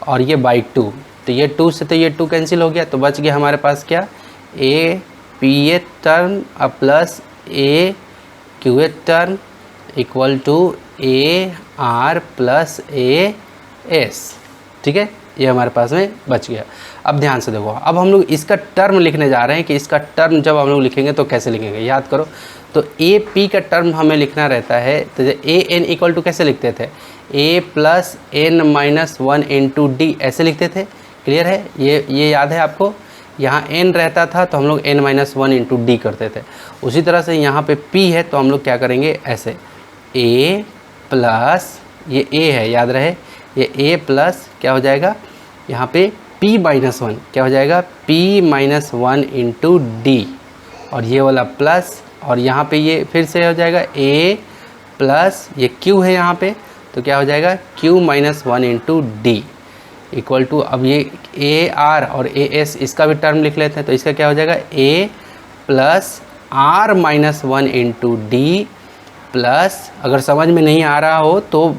और ये बाई 2, तो ये 2 से तो ये 2 कैंसिल हो गया, तो बच गया हमारे पास क्या, a pth term plus a qth term equal to a r plus a s. ठीक है, ये हमारे पास में बच गया। अब ध्यान से देखो, अब हम लोग इसका टर्म लिखने जा रहे हैं कि इसका टर्म जब हम लोग लिखेंगे तो कैसे लिखेंगे, याद करो। तो ए पी का टर्म हमें लिखना रहता है, तो ए एन इक्वल टू कैसे लिखते थे, a plus n minus one into d, ऐसे लिखते थे। क्लियर है, ये याद है आपको। यहाँ n रहता था तो हम लोग n minus one into D करते थे। उसी तरह से यहाँ पे p है तो हम लोग क्या करेंगे, ऐसे a प्लस, ये a है याद रहे, ये a प्लस क्या हो जाएगा यहाँ पे p माइनस वन, क्या हो जाएगा p minus one into D, और ये वाला प्लस, और यहाँ पे ये फिर से हो जाएगा a प्लस ये q है यहाँ पे, तो क्या हो जाएगा q minus one into d equal to, अब ये ए आर और ए एस इसका भी टर्म लिख लेते हैं, तो इसका क्या हो जाएगा a plus r minus one into d plus, अगर समझ में नहीं आ रहा हो तो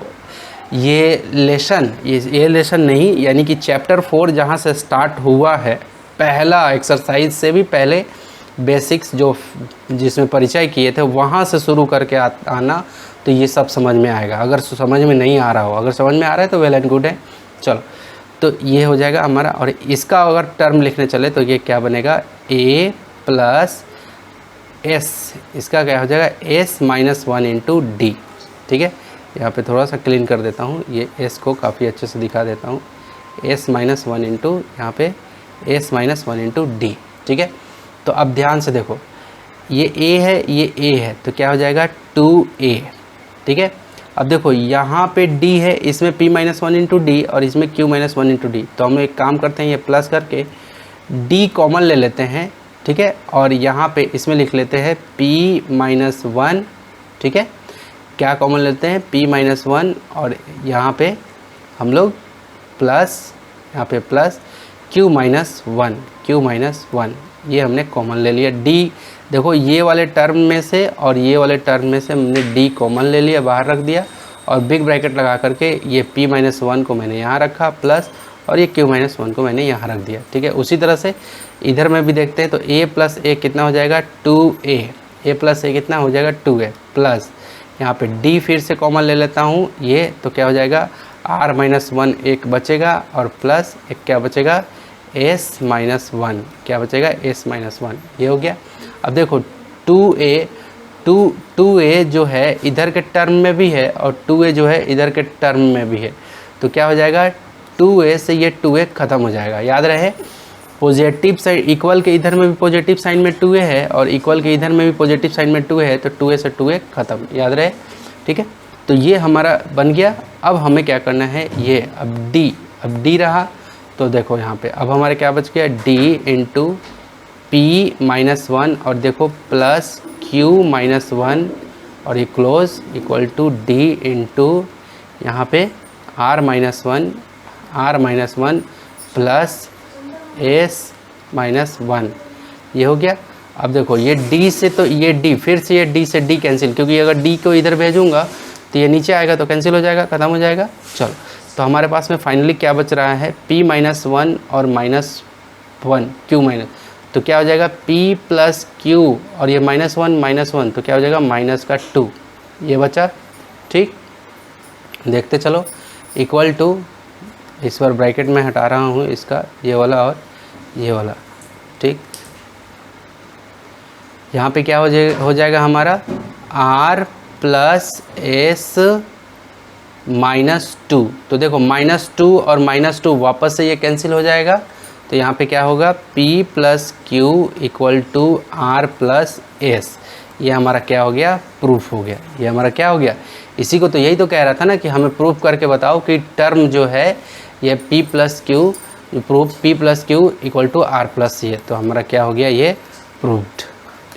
ये लेसन, ये लेसन नहीं, यानी कि चैप्टर 4 जहाँ से स्टार्ट हुआ है, पहला एक्सरसाइज से भी पहले बेसिक्स जो जिसमें परिचय किए थे वहाँ से शुरू करके आना, तो ये सब समझ में आएगा। अगर समझ में नहीं आ रहा हो, अगर समझ में आ रहा है तो वेल एंड गुड है। चलो, तो ये हो जाएगा हमारा, और इसका अगर टर्म लिखने चले तो ये क्या बनेगा a प्लस एस, इसका क्या हो जाएगा s minus one into D. ठीक है, यहाँ पे थोड़ा सा क्लीन कर देता हूँ, ये s को काफ़ी अच्छे से दिखा देता हूँ, s माइनस वन इंटू यहाँ पे s minus one into D. ठीक है, तो अब ध्यान से देखो, ये a है, ये a है, तो क्या हो जाएगा 2a। ठीक है, अब देखो यहाँ पे d है, इसमें p minus one into D और इसमें q minus one into D, तो हम एक काम करते हैं, ये प्लस करके d कॉमन ले लेते हैं। ठीक है, और यहाँ पे इसमें लिख लेते हैं p माइनस वन। ठीक है, क्या कॉमन लेते हैं p माइनस वन, और यहाँ पे हम लोग प्लस, यहाँ पे प्लस q माइनस वन, ये हमने कॉमन ले लिया। d देखो ये वाले टर्म में से और ये वाले टर्म में से हमने d कॉमन ले लिया, बाहर रख दिया, और बिग ब्रैकेट लगा करके ये p माइनस वन को मैंने यहाँ रखा प्लस, और ये q माइनस वन को मैंने यहाँ रख दिया। ठीक है, उसी तरह से इधर में भी देखते हैं, तो a प्लस a कितना हो जाएगा 2a, a प्लस a कितना हो जाएगा 2a प्लस, यहाँ पे d फिर से कॉमन ले लेता हूँ ये, तो क्या हो जाएगा r माइनस वन एक बचेगा, और प्लस एक क्या बचेगा s माइनस वन, क्या बचेगा s माइनस वन, ये हो गया। अब देखो 2a जो है इधर के टर्म में भी है और 2a जो है इधर के टर्म में भी है, तो क्या हो जाएगा 2a से ये 2a ख़त्म हो जाएगा। याद रहे, पॉजिटिव साइड इक्वल के इधर में भी पॉजिटिव साइन में 2a है और इक्वल के इधर में भी पॉजिटिव साइन में 2a है, तो 2a से 2a ख़त्म, याद रहे। ठीक है, तो ये हमारा बन गया। अब हमें क्या करना है, ये अब d रहा, तो देखो यहाँ पे अब हमारे क्या बच गया d into p minus one, और देखो प्लस q माइनस वन, और ये close equal to d into यहाँ पे r minus one plus s minus one, ये हो गया। अब देखो ये d से, तो ये d फिर से ये d से d कैंसिल, क्योंकि अगर d को इधर भेजूंगा तो ये नीचे आएगा तो कैंसिल हो जाएगा, ख़त्म हो जाएगा। चलो, तो हमारे पास में फाइनली क्या बच रहा है p माइनस वन और माइनस वन q माइनस, तो क्या हो जाएगा p प्लस q, और ये माइनस वन, तो क्या हो जाएगा माइनस का 2, ये बचा। ठीक, देखते चलो, इक्वल टू, इस बार ब्रैकेट में हटा रहा हूँ इसका, ये वाला और ये वाला। ठीक, यहाँ पे क्या हो जाएगा हमारा r प्लस s माइनस 2, तो देखो माइनस 2 और माइनस 2 वापस से ये कैंसिल हो जाएगा, तो यहाँ पे क्या होगा p plus q equal to r plus s, ये हमारा क्या हो गया, प्रूफ हो गया। ये हमारा क्या हो गया, इसी को तो यही तो कह रहा था ना कि हमें प्रूफ करके बताओ कि टर्म जो है ये p plus q, proof p plus q equal to r plus c है, तो हमारा क्या हो गया, ये प्रूव्ड,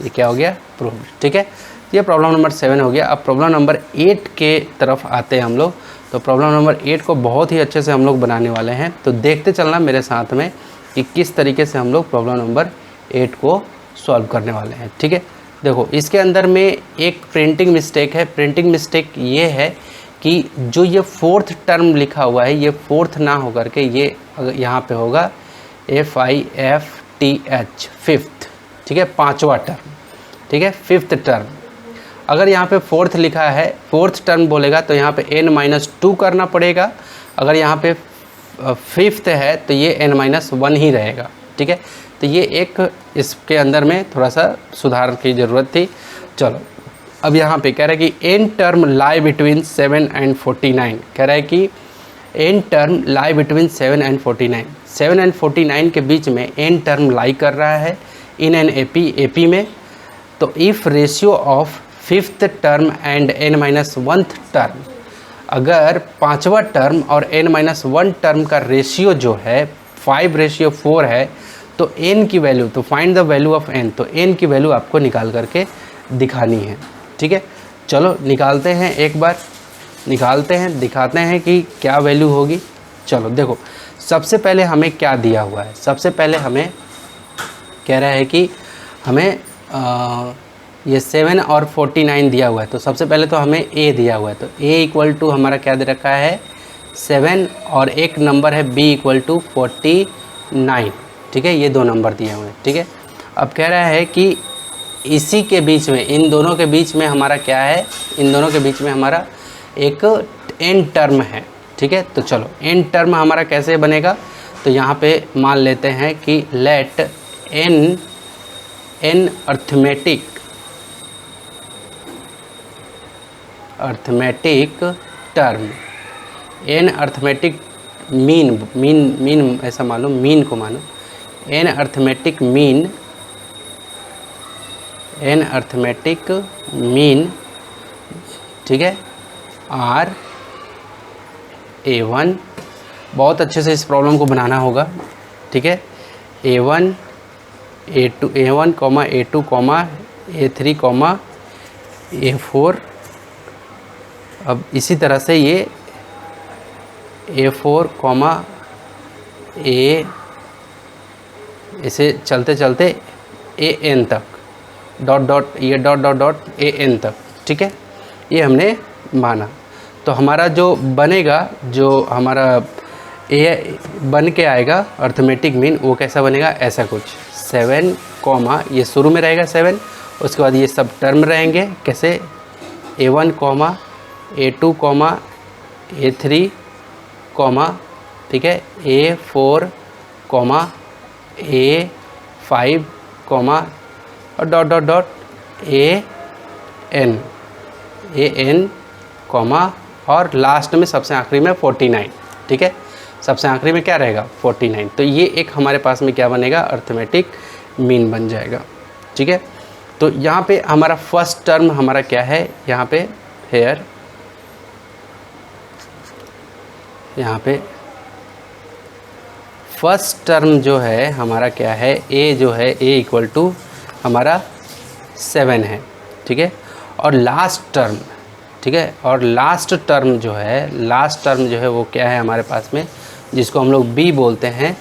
ये क्या हो गया, प्रूव्ड। ठीक है, ये प्रॉब्लम नंबर 7 हो गया। अब प्रॉब्लम नंबर 8 के तरफ आते हैं हम लोग। तो प्रॉब्लम नंबर 8 को बहुत ही अच्छे से हम लोग बनाने वाले हैं, तो देखते चलना मेरे साथ में कि किस तरीके से हम लोग प्रॉब्लम नंबर 8 को सॉल्व करने वाले हैं। ठीक है, देखो इसके अंदर में एक प्रिंटिंग मिस्टेक है। प्रिंटिंग मिस्टेक ये है कि जो ये फोर्थ टर्म लिखा हुआ है, ये फोर्थ ना होकर के ये यहाँ पे होगा FIFTH, फिफ्थ। ठीक है, पांचवा टर्म। ठीक है, फिफ्थ टर्म। अगर यहाँ पे फोर्थ लिखा है, फोर्थ टर्म बोलेगा तो यहाँ पे n-2 करना पड़ेगा। अगर यहाँ पे फिफ्थ है तो ये n-1 ही रहेगा, ठीक है। तो ये एक इसके अंदर में थोड़ा सा सुधार की ज़रूरत थी। चलो अब यहाँ पे कह रहा है कि n term lie between 7 and 49, कह रहा है कि n term lie between 7 and 49, 7 and 49 के बीच में n टर्म लाई कर रहा है इन एन AP में। तो if ratio of fifth term and n-1 term, अगर पांचवा टर्म और n-1 टर्म का रेशियो जो है 5:4 है तो n की वैल्यू, तो find the value of n, तो n की वैल्यू आपको निकाल करके दिखानी है, ठीक है। चलो निकालते हैं, एक बार निकालते हैं, दिखाते हैं कि क्या वैल्यू होगी। चलो देखो, सबसे पहले हमें क्या दिया हुआ है, सबसे पहले हमें कह रहा है कि हमें ये 7 और 49 दिया हुआ है। तो सबसे पहले तो हमें a दिया हुआ है, तो a = हमारा क्या दे रखा है 7 और एक नंबर है b = 49, ठीक है। ये दो नंबर दिए हुए हैं, ठीक है। अब कह रहा है कि इसी के बीच में, इन दोनों के बीच में हमारा क्या है, इन दोनों के बीच में हमारा एक n टर्म है, ठीक है। तो चलो n टर्म हमारा कैसे बनेगा, तो यहाँ पे मान लेते हैं कि let n arithmetic term, n arithmetic mean ऐसा मानो, मीन को मानो, n अर्थमेटिक मीन, ठीक है, R A1। बहुत अच्छे से इस प्रॉब्लम को बनाना होगा, ठीक है। A1 A2 A1, A2, A3, A4। अब इसी तरह से ये A4, A, इसे चलते चलते AN तक, ये डॉट AN तक, ठीक है। ये हमने माना। तो हमारा जो बनेगा, जो हमारा ए बन के आएगा अर्थमेटिक मीन, वो कैसा बनेगा, ऐसा कुछ 7, ये शुरू में रहेगा 7, उसके बाद ये सब टर्म रहेंगे कैसे, A1, A2, A3, ठीक है, A4, A5, और डॉट AN, और लास्ट में सबसे आखिरी में 49, ठीक है। सबसे आखिरी में क्या रहेगा 49। तो ये एक हमारे पास में क्या बनेगा, अर्थमेटिक मीन बन जाएगा, ठीक है। तो यहाँ पे हमारा फर्स्ट टर्म हमारा क्या है, यहाँ पे हेयर, यहाँ पे फर्स्ट टर्म जो है हमारा क्या है, a जो है a = हमारा 7 है, ठीक है। और लास्ट टर्म, ठीक है, और लास्ट टर्म जो है वो क्या है हमारे पास में, जिसको हम लोग b बोलते हैं,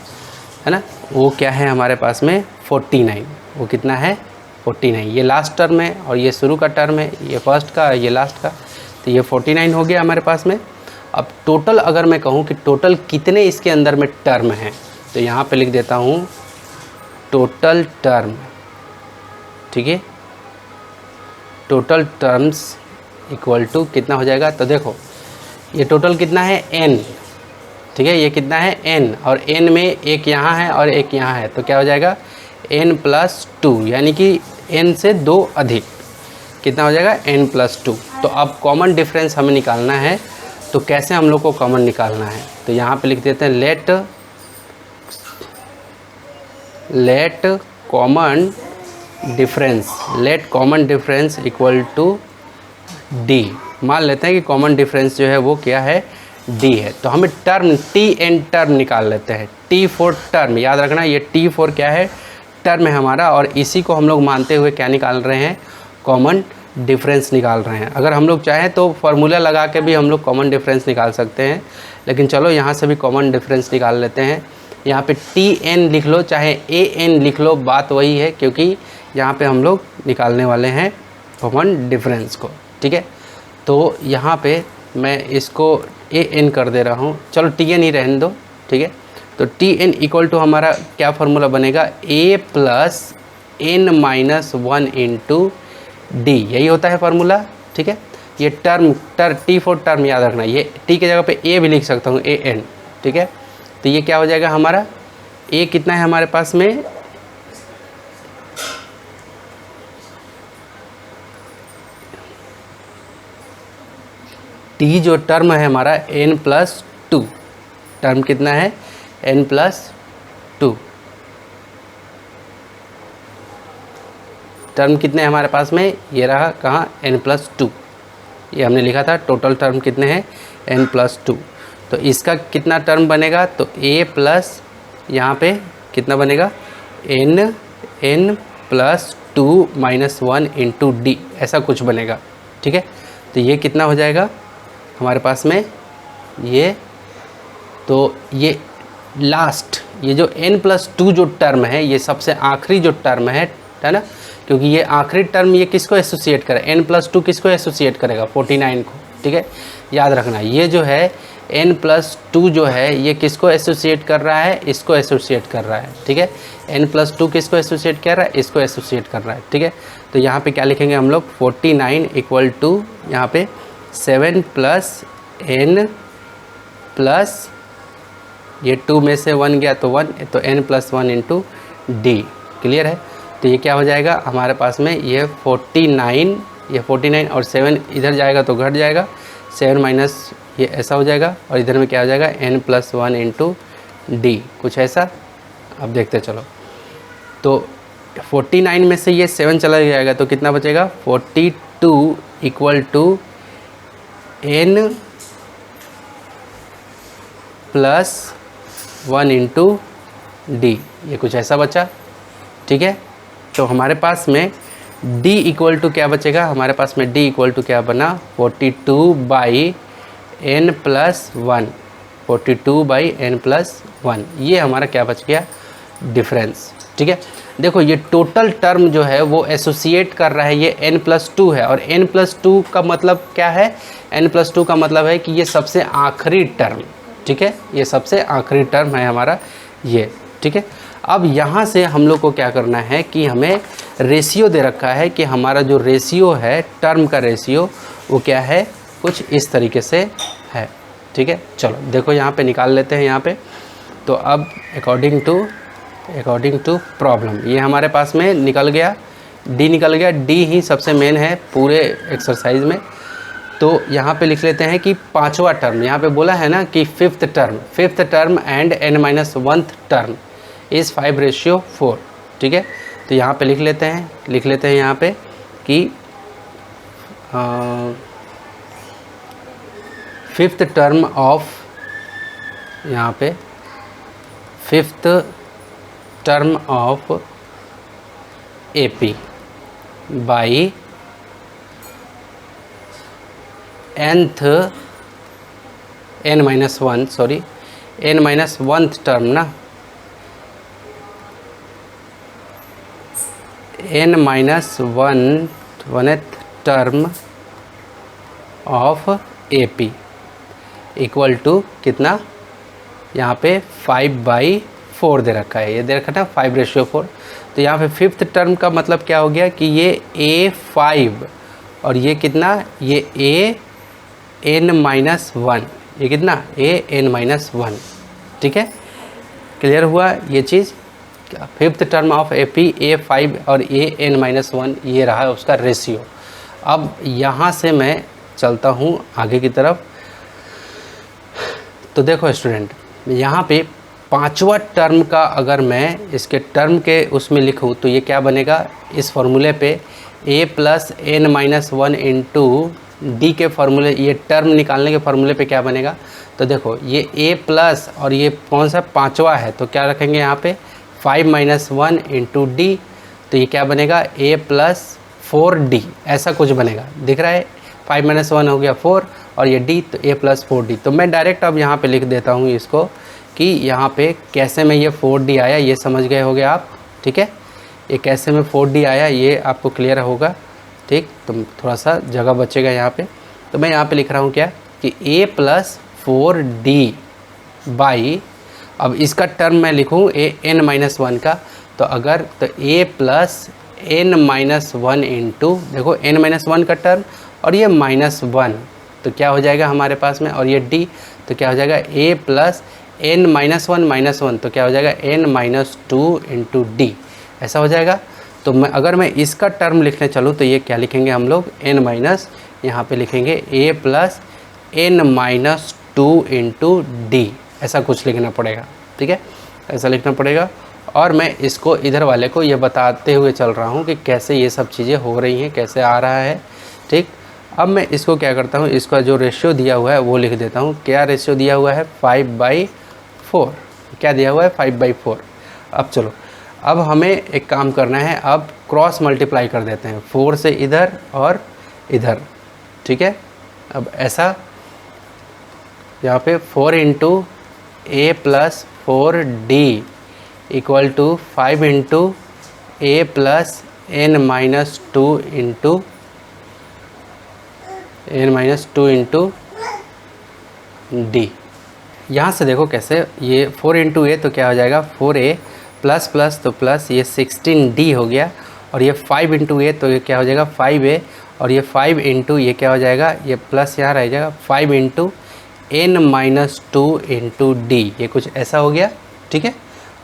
है ना, वो क्या है हमारे पास में 49। वो कितना है 49, ये लास्ट टर्म है और ये शुरू का टर्म है, ये फर्स्ट का, ये लास्ट का, तो ये 49 हो गया हमारे पास में। अब टोटल अगर मैं कहूँ कि टोटल कितने इसके अंदर में टर्म हैं, तो यहाँ पे लिख देता हूँ टोटल टर्म, ठीक है, टोटल टर्म्स = कितना हो जाएगा, तो देखो ये टोटल कितना है n, ठीक है, ये कितना है n, और n में एक यहाँ है और एक यहाँ है, तो क्या हो जाएगा n+2, यानी कि n से 2 अधिक, कितना हो जाएगा n+2। तो अब कॉमन डिफरेंस हमें निकालना है, तो कैसे हम लोग को कॉमन निकालना है, तो यहाँ पे लिख देते हैं लेट कॉमन डिफरेंस = d। मान लेते हैं कि कॉमन डिफरेंस जो है वो क्या है, d है। तो हमें टर्म Tn टर्म निकाल लेते हैं, T4 टर्म, याद रखना ये T4 क्या है, टर्म है हमारा, और इसी को हम लोग मानते हुए क्या निकाल रहे हैं, कॉमन डिफरेंस निकाल रहे हैं। अगर हम लोग चाहें तो फार्मूला लगा के भी हम लोग कॉमन डिफरेंस निकाल सकते हैं, लेकिन चलो यहाँ से भी कॉमन डिफरेंस निकाल लेते हैं। यहाँ पे Tn लिख लो चाहे An लिख लो, बात वही है, क्योंकि यहाँ पे हम लोग निकालने वाले हैं कॉमन डिफरेंस को, ठीक है। तो यहाँ पे मैं इसको An कर दे रहा हूँ, चलो Tn ही रहने दो, ठीक है। तो Tn = हमारा क्या फार्मूला बनेगा, a + n - 1 × डी, यही होता है फार्मूला। ठीक है, ये टी फॉर टर्म याद रखना, ये टी की जगह पे ए भी लिख सकता हूँ, ए एन। ठीक है, तो ये क्या हो जाएगा हमारा, ए कितना है हमारे पास में, टी जो टर्म है हमारा n+2, टर्म कितना है n+2, टर्म कितने हैं हमारे पास में, ये रहा कहाँ n+2, ये हमने लिखा था टोटल टर्म कितने हैं n+2। तो इसका कितना टर्म बनेगा, तो a प्लस यहाँ पे कितना बनेगा n+2 -1 इंटू डी, ऐसा कुछ बनेगा। ठीक है, तो ये कितना हो जाएगा हमारे पास में, ये तो ये लास्ट, ये जो n+2 जो टर्म है, ये सबसे आखिरी जो टर्म है ना, क्योंकि ये आखिरी टर्म ये किसको एसोसिएट करे, n+2 किसको एसोसिएट करेगा, 49 को। ठीक है, याद रखना, ये जो है n+2 जो है ये किसको एसोसिएट कर रहा है, इसको एसोसिएट कर रहा है। ठीक है, n+2 किसको एसोसिएट कर रहा है, इसको एसोसिएट कर रहा है। ठीक है, तो यहाँ पे क्या लिखेंगे हम लोग, 49 इक्वल टू यहाँ पे 7 + n प्लस ये 2 में से 1 गया तो 1, तो n+1 इंटू डी। क्लियर है, तो ये क्या हो जाएगा हमारे पास में, ये 49, ये 49 और 7 इधर जाएगा तो घट जाएगा, 7 माइनस ये ऐसा हो जाएगा, और इधर में क्या हो जाएगा n+1 इंटू डी, कुछ ऐसा। अब देखते चलो, तो 49 में से ये 7 चला जाएगा तो कितना बचेगा, 42 equal to n+1 into D, ये कुछ ऐसा बचा। ठीक है, तो हमारे पास में d इक्वल टू क्या बचेगा, हमारे पास में d इक्वल टू क्या बना, 42/n+1, 42/n+1, ये हमारा क्या बच गया, डिफरेंस। ठीक है, देखो ये टोटल टर्म जो है वो एसोसिएट कर रहा है, ये n+2 है, और n+2 का मतलब क्या है, n+2 का मतलब है कि ये सबसे आखिरी टर्म। ठीक है, ये सबसे आखिरी टर्म है हमारा ये। ठीक है, अब यहाँ से हम लोग को क्या करना है कि हमें रेशियो दे रखा है कि हमारा जो रेशियो है, टर्म का रेशियो, वो क्या है, कुछ इस तरीके से है। ठीक है, चलो देखो यहाँ पे निकाल लेते हैं यहाँ पे। तो अब अकॉर्डिंग टू प्रॉब्लम ये हमारे पास में निकल गया, डी निकल गया, डी ही सबसे मेन है पूरे एक्सरसाइज में। तो यहाँ पे लिख लेते हैं कि पांचवा टर्म, यहाँ पे बोला है ना कि fifth term and n-1 term is 5:4। ठीक है, तो यहाँ पे लिख लेते हैं यहाँ पे कि फिफ्थ टर्म ऑफ, यहाँ पे fifth term of AP by n-1 term ना, n-1 term of AP equal to कितना, यहाँ पे 5/4 दे रखा है, ये दे रखा था 5:4। तो यहाँ पे फिफ्थ टर्म का मतलब क्या हो गया कि ये A5 और ये कितना, ये an-1, ये कितना an-1। ठीक है, क्लियर हुआ ये चीज़। Fifth term of AP A5 और an-1, ये रहा उसका रेशियो। अब यहाँ से मैं चलता हूँ आगे की तरफ। तो देखो स्टूडेंट, यहाँ पे पांचवा टर्म का अगर मैं इसके टर्म के उसमें लिखूँ तो ये क्या बनेगा, इस फॉर्मूले पे a + n-1 इंटू डी के फार्मूले, ये टर्म निकालने के फार्मूले पे क्या बनेगा। तो देखो ये a प्लस और ये कौन सा पांचवा है, तो क्या रखेंगे यहाँ पे 5 - 1 इंटू डी, तो ये क्या बनेगा a + 4d, ऐसा कुछ बनेगा। दिख रहा है 5 - 1 हो गया 4 और ये d, तो a + 4d। तो मैं डायरेक्ट अब यहाँ पे लिख देता हूँ इसको कि यहाँ पे कैसे में ये 4d आया, ये समझ गए होगे आप। ठीक है, ये कैसे में 4d आया ये आपको क्लियर होगा। ठीक, तो थोड़ा सा जगह बचेगा यहाँ पे। तो मैं यहाँ पे लिख रहा हूँ क्या कि a + 4d बाई, अब इसका टर्म मैं लिखूँ n-1 का, तो अगर तो a + n-1 इंटू, देखो n-1 का टर्म और ये -1, तो क्या हो जाएगा हमारे पास में, और ये d, तो क्या हो जाएगा a प्लस n-1 तो क्या हो जाएगा n-2 इंटू डी, ऐसा हो जाएगा। तो अगर मैं इसका टर्म लिखने चलूँ तो ये क्या लिखेंगे हम लोग, यहाँ पे लिखेंगे a plus n-2 into D, ऐसा कुछ लिखना पड़ेगा, ठीक है, ऐसा लिखना पड़ेगा। और मैं इसको इधर वाले को ये बताते हुए चल रहा हूँ कि कैसे ये सब चीज़ें हो रही हैं, कैसे आ रहा है, ठीक। अब मैं इसको क्या करता हूँ, इसका जो रेशियो दिया हुआ है वो लिख देता हूँ। क्या रेशियो दिया हुआ है, 5/4, क्या दिया हुआ है 5/4। अब चलो, अब हमें एक काम करना है, अब क्रॉस मल्टीप्लाई कर देते हैं, 4 से इधर और इधर, ठीक है। अब ऐसा यहाँ पे 4 into a plus 4d equal to 5 into a plus n-2 into d. यहाँ से देखो कैसे, ये 4 इंटू ए तो क्या हो जाएगा 4a प्लस प्लस तो प्लस, ये 16d हो गया, और ये 5 इंटू ए तो ये क्या हो जाएगा 5a, और ये 5 इंटू ये क्या हो जाएगा, ये प्लस यहाँ रह जाएगा 5 इंटू n-2 इंटू डी, ये कुछ ऐसा हो गया, ठीक है।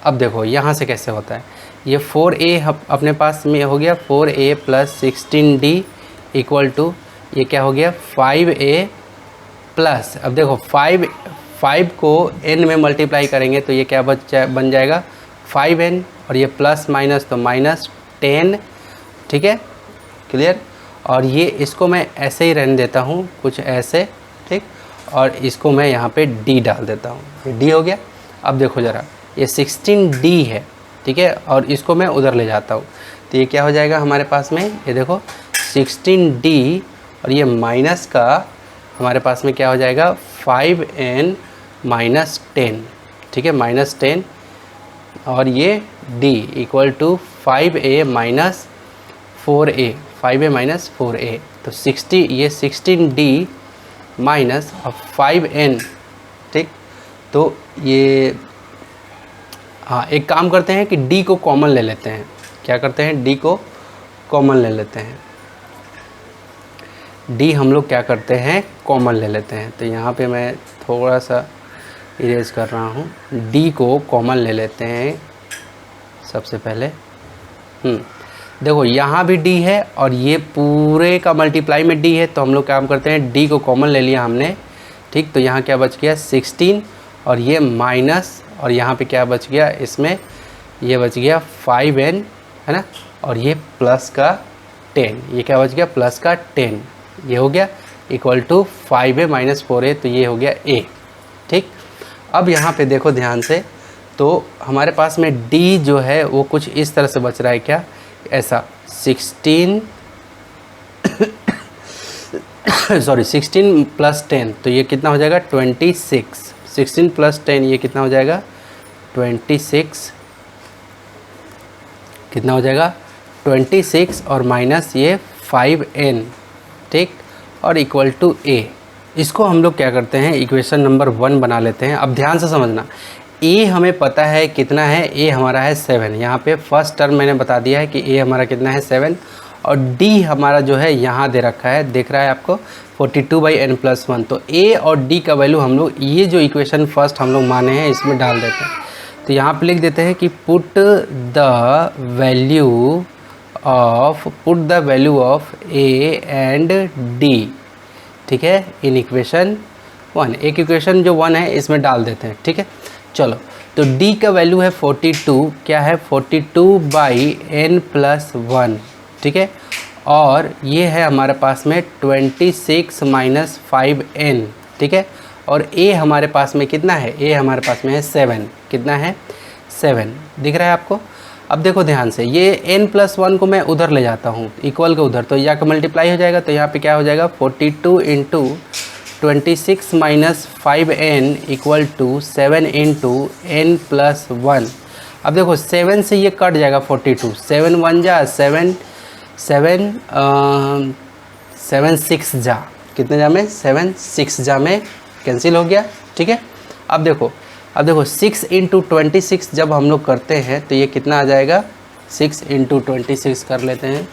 अब देखो यहाँ से कैसे होता है, ये 4a अपने पास में हो गया, 4a plus 16d equal to ये क्या हो गया 5a प्लस, अब देखो 5 को n में मल्टीप्लाई करेंगे तो ये क्या बन जाएगा 5n, और ये प्लस माइनस तो -10, ठीक है, क्लियर। और ये इसको मैं ऐसे ही रहने देता हूँ, कुछ ऐसे, ठीक, और इसको मैं यहाँ पे d डाल देता हूँ, ये d हो गया। अब देखो ज़रा, ये 16d है, ठीक है, और इसको मैं उधर ले जाता हूँ तो ये क्या हो जाएगा हमारे पास में, ये देखो 16d और ये माइनस का हमारे पास में क्या हो जाएगा 5n -10, ठीक है, -10, और ये d equal to 5a minus 4a, 5a - 4a, तो 60, ये 16d माइनस 5n, ठीक। तो ये हाँ, एक काम करते हैं कि d को कॉमन ले लेते हैं, क्या करते हैं d को कॉमन ले लेते हैं, d हम लोग क्या करते हैं कॉमन ले लेते हैं। तो यहाँ पे मैं थोड़ा सा इरेज कर रहा हूँ, d को कॉमन ले लेते हैं सबसे पहले। देखो यहाँ भी d है और ये पूरे का मल्टीप्लाई में d है, तो हम लोग काम करते हैं d को कॉमन ले लिया हमने, ठीक। तो यहाँ क्या बच गया 16, और ये माइनस, और यहाँ पे क्या बच गया, इसमें ये बच गया 5n, है ना, और ये प्लस का 10, ये क्या बच गया प्लस का 10, ये हो गया इक्वल टू 5a - 4a, तो ये हो गया a, ठीक। अब यहाँ पे देखो ध्यान से, तो हमारे पास में d जो है वो कुछ इस तरह से बच रहा है, क्या ऐसा 16 सॉरी 16 प्लस 10, तो ये कितना हो जाएगा 26, 16 प्लस 10 ये कितना हो जाएगा 26, कितना हो जाएगा 26, और माइनस ये 5n, ठीक, और इक्वल टू a। इसको हम लोग क्या करते हैं, इक्वेशन नंबर 1 बना लेते हैं। अब ध्यान से समझना, a हमें पता है कितना है, a हमारा है 7, यहाँ पे फर्स्ट टर्म मैंने बता दिया है कि a हमारा कितना है 7, और d हमारा जो है यहाँ दे रखा है, दिख रहा है आपको 42/n+1। तो a और d का वैल्यू हम लोग ये जो इक्वेशन फर्स्ट हम लोग माने हैं इसमें डाल देते हैं। तो यहाँ पे लिख देते हैं कि put the value of a and d, ठीक है, इन इक्वेशन 1। एक इक्वेशन जो 1 है इसमें डाल देते हैं, ठीक है। चलो, तो d का वैल्यू है 42, क्या है 42/n+1, ठीक है, और ये है हमारे पास में 26 - 5n, ठीक है, और a हमारे पास में कितना है, a हमारे पास में है 7, कितना है 7, दिख रहा है आपको। अब देखो ध्यान से, ये n+1 को मैं उधर ले जाता हूँ, इक्वल के उधर, तो यहाँ का मल्टीप्लाई हो जाएगा, तो यहाँ पे क्या हो जाएगा 42 into 26 - 5n equal to 7 into n+1। अब देखो 7 से ये कट जाएगा 42, 7 1 जा 7, 7 6 जा, कितने जा में 7 6 जा में कैंसिल हो गया, ठीक है। अब देखो 6 इंटू 26 जब हम लोग करते हैं तो ये कितना आ जाएगा 6 इंटू 26 कर लेते हैं।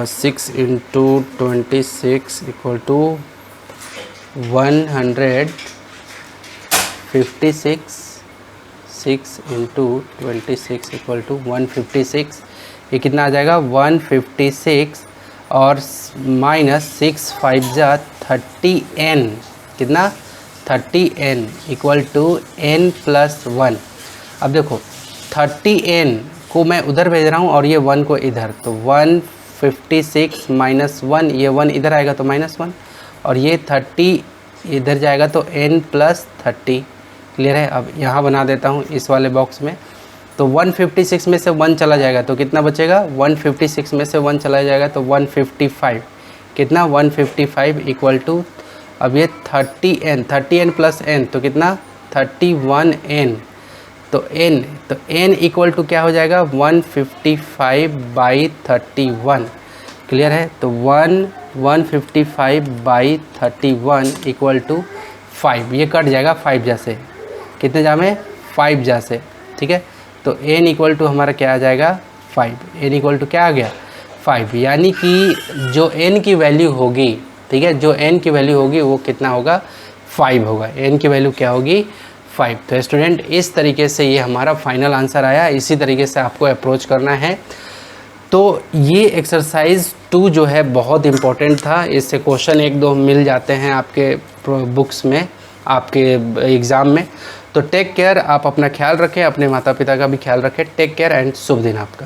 6 into 26 equal to 156। 6 into 26 equal to 156। ये कितना आ जाएगा 156 और माइनस 6 5 जा 30n, कितना 30n equal to n plus 1। अब देखो 30n को मैं उधर भेज रहा हूँ और ये 1 को इधर, तो 156 माइनस 1, ये 1 इधर आएगा तो माइनस 1, और ये 30 इधर जाएगा तो n प्लस 30। क्लियर है। अब यहाँ बना देता हूँ इस वाले बॉक्स में, तो 156 में से 1 चला जाएगा तो कितना बचेगा, 156 में से 1 चला जाएगा तो 155, कितना 155 इक्वल टू, अब ये 30n प्लस n तो कितना 31n, तो n इक्वल टू क्या हो जाएगा 155/31। क्लियर है। तो 155/31 इक्वल टू 5, ये कट जाएगा 5 जा से, कितने जा में 5 जा से। ठीक है। तो n इक्वल टू हमारा क्या आ जाएगा 5, n इक्वल टू क्या आ गया 5, यानी कि जो n की वैल्यू होगी, ठीक है, जो n की वैल्यू होगी वो कितना होगा 5 होगा। n की वैल्यू क्या होगी 5। तो स्टूडेंट इस तरीके से ये हमारा फाइनल आंसर आया। इसी तरीके से आपको अप्रोच करना है। तो ये एक्सरसाइज 2 जो है बहुत इम्पोर्टेंट था। इससे क्वेश्चन 1-2 मिल जाते हैं आपके बुक्स में, आपके एग्ज़ाम में। तो टेक केयर, आप अपना ख्याल रखें, अपने माता पिता का भी ख्याल रखें। टेक केयर एंड शुभ दिन आपका।